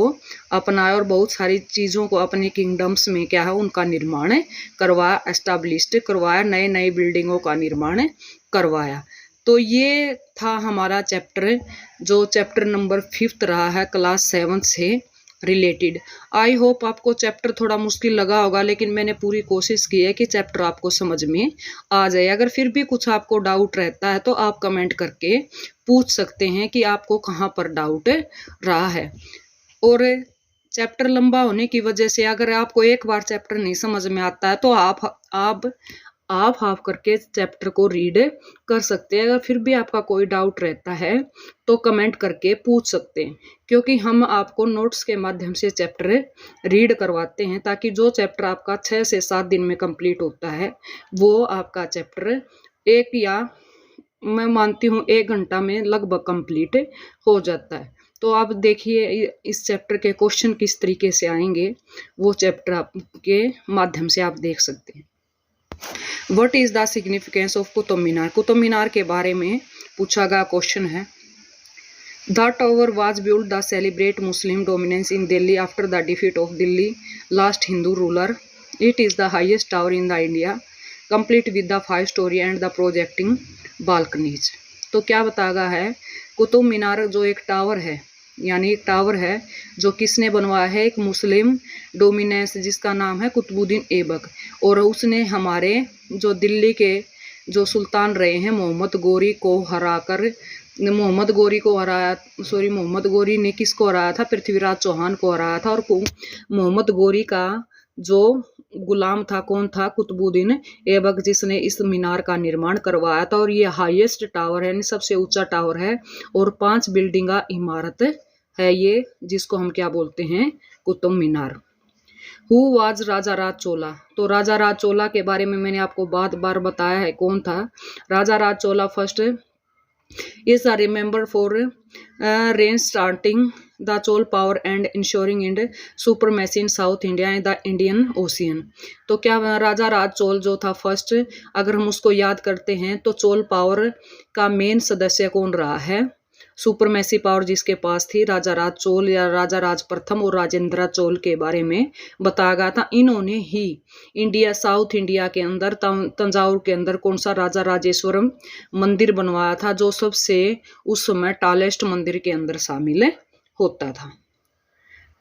अपनाया और बहुत सारी चीज़ों को अपने किंगडम्स में क्या है उनका निर्माण करवाया, एस्टाब्लिश्ड करवाया, नए नए बिल्डिंगों का निर्माण करवाया। तो ये था हमारा चैप्टर, जो चैप्टर नंबर 5th रहा है क्लास 7th से रिलेटेड। आई होप आपको चैप्टर थोड़ा मुश्किल लगा होगा, लेकिन मैंने पूरी कोशिश की है कि चैप्टर आपको समझ में आ जाए। अगर फिर भी कुछ आपको डाउट रहता है तो आप कमेंट करके पूछ सकते हैं कि आपको कहाँ पर डाउट रहा है। और चैप्टर लंबा होने की वजह से अगर आपको एक बार चैप्टर नहीं समझ में आता है तो आप हाफ करके चैप्टर को रीड कर सकते हैं। अगर फिर भी आपका कोई डाउट रहता है तो कमेंट करके पूछ सकते हैं, क्योंकि हम आपको नोट्स के माध्यम से चैप्टर रीड करवाते हैं, ताकि जो चैप्टर आपका 6 से 7 दिन में कंप्लीट होता है वो आपका चैप्टर एक या मैं मानती हूँ 1 घंटा में लगभग कंप्लीट हो जाता है। तो आप देखिए इस चैप्टर के क्वेश्चन किस तरीके से आएंगे, वो चैप्टर आपके माध्यम से आप देख सकते हैं। What is the significance of Qutub Minar? Qutub Minar के बारे में पूछा गया क्वेश्चन है। The tower was build the celebrate Muslim dominance in Delhi after the defeat of Delhi last Hindu ruler. It is the highest tower in the India, complete with the 5 story and the projecting balconies. तो क्या बताया गया है, कुतुब मीनार जो एक टावर है, यानी एक टावर है जो किसने बनवाया है, एक मुस्लिम डोमिनेंस जिसका नाम है कुतुबुद्दीन ऐबक, और उसने हमारे जो दिल्ली के जो सुल्तान रहे हैं मोहम्मद गोरी गोरी ने किसको हराया था, पृथ्वीराज चौहान को हराया था। और मोहम्मद गोरी का जो गुलाम था कौन था, कुतुबुद्दीन ऐबक, जिसने इस मीनार का निर्माण करवाया था। और ये हाईएस्ट टावर है, सबसे ऊंचा टावर है, और 5 बिल्डिंगा इमारत है ये, जिसको हम क्या बोलते हैं, कुतुब मीनार। हु वाज राजा राज चोला? तो राजा राज चोला के बारे में मैंने आपको बार बार बताया है कौन था। राजा राज चोला first is remembered for reign starting the Chol power and ensuring in supremacy in South India and the Indian Ocean। तो क्या राजा राज चोल जो था फर्स्ट, अगर हम उसको याद करते हैं तो चोल पावर का मेन सदस्य कौन रहा है, सुपरमेसी पावर जिसके पास थी, राजा राज चोल या राजा राज प्रथम और राजेंद्र चोल के बारे में बताया गया था। इन्होंने ही इंडिया, साउथ इंडिया के अंदर तंजावुर के अंदर कौन सा राजा राजेश्वरम मंदिर बनवाया था, जो सबसे उस समय टॉलेस्ट मंदिर के अंदर शामिल होता था।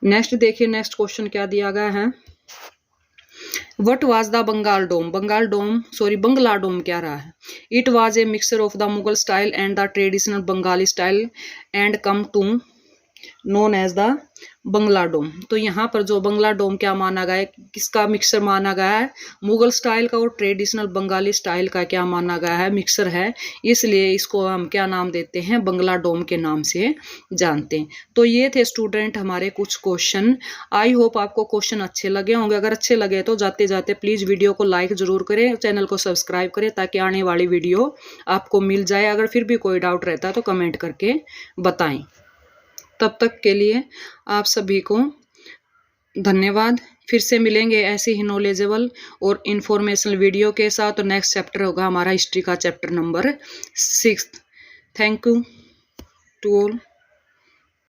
नेक्स्ट देखिए, नेक्स्ट क्वेश्चन क्या दिया गया है। What was the Bengal Dome? बंगला डोम क्या रहा है? It was a mixture of the Mughal style and the traditional Bengali style and come to known as the Bangla dome. तो यहाँ पर जो बंगला डोम क्या माना गया है, किसका मिक्सर माना गया है, मुगल स्टाइल का और ट्रेडिशनल बंगाली स्टाइल का क्या माना गया है, मिक्सर है, इसलिए इसको हम क्या नाम देते हैं, बंगला डोम के नाम से जानते हैं। तो ये थे स्टूडेंट हमारे कुछ क्वेश्चन। आई होप आपको क्वेश्चन अच्छे लगे होंगे। अगर अच्छे लगे तो जाते जाते प्लीज़ वीडियो को लाइक ज़रूर करें, चैनल को सब्सक्राइब करें, ताकि आने वाली वीडियो आपको मिल जाए। अगर फिर भी कोई डाउट रहता है तो कमेंट करके बताएं। तब तक के लिए आप सभी को धन्यवाद। फिर से मिलेंगे ऐसे ही नॉलेजेबल और इन्फॉर्मेशनल वीडियो के साथ। तो नेक्स्ट चैप्टर होगा हमारा हिस्ट्री का chapter number 6। Thank you to all.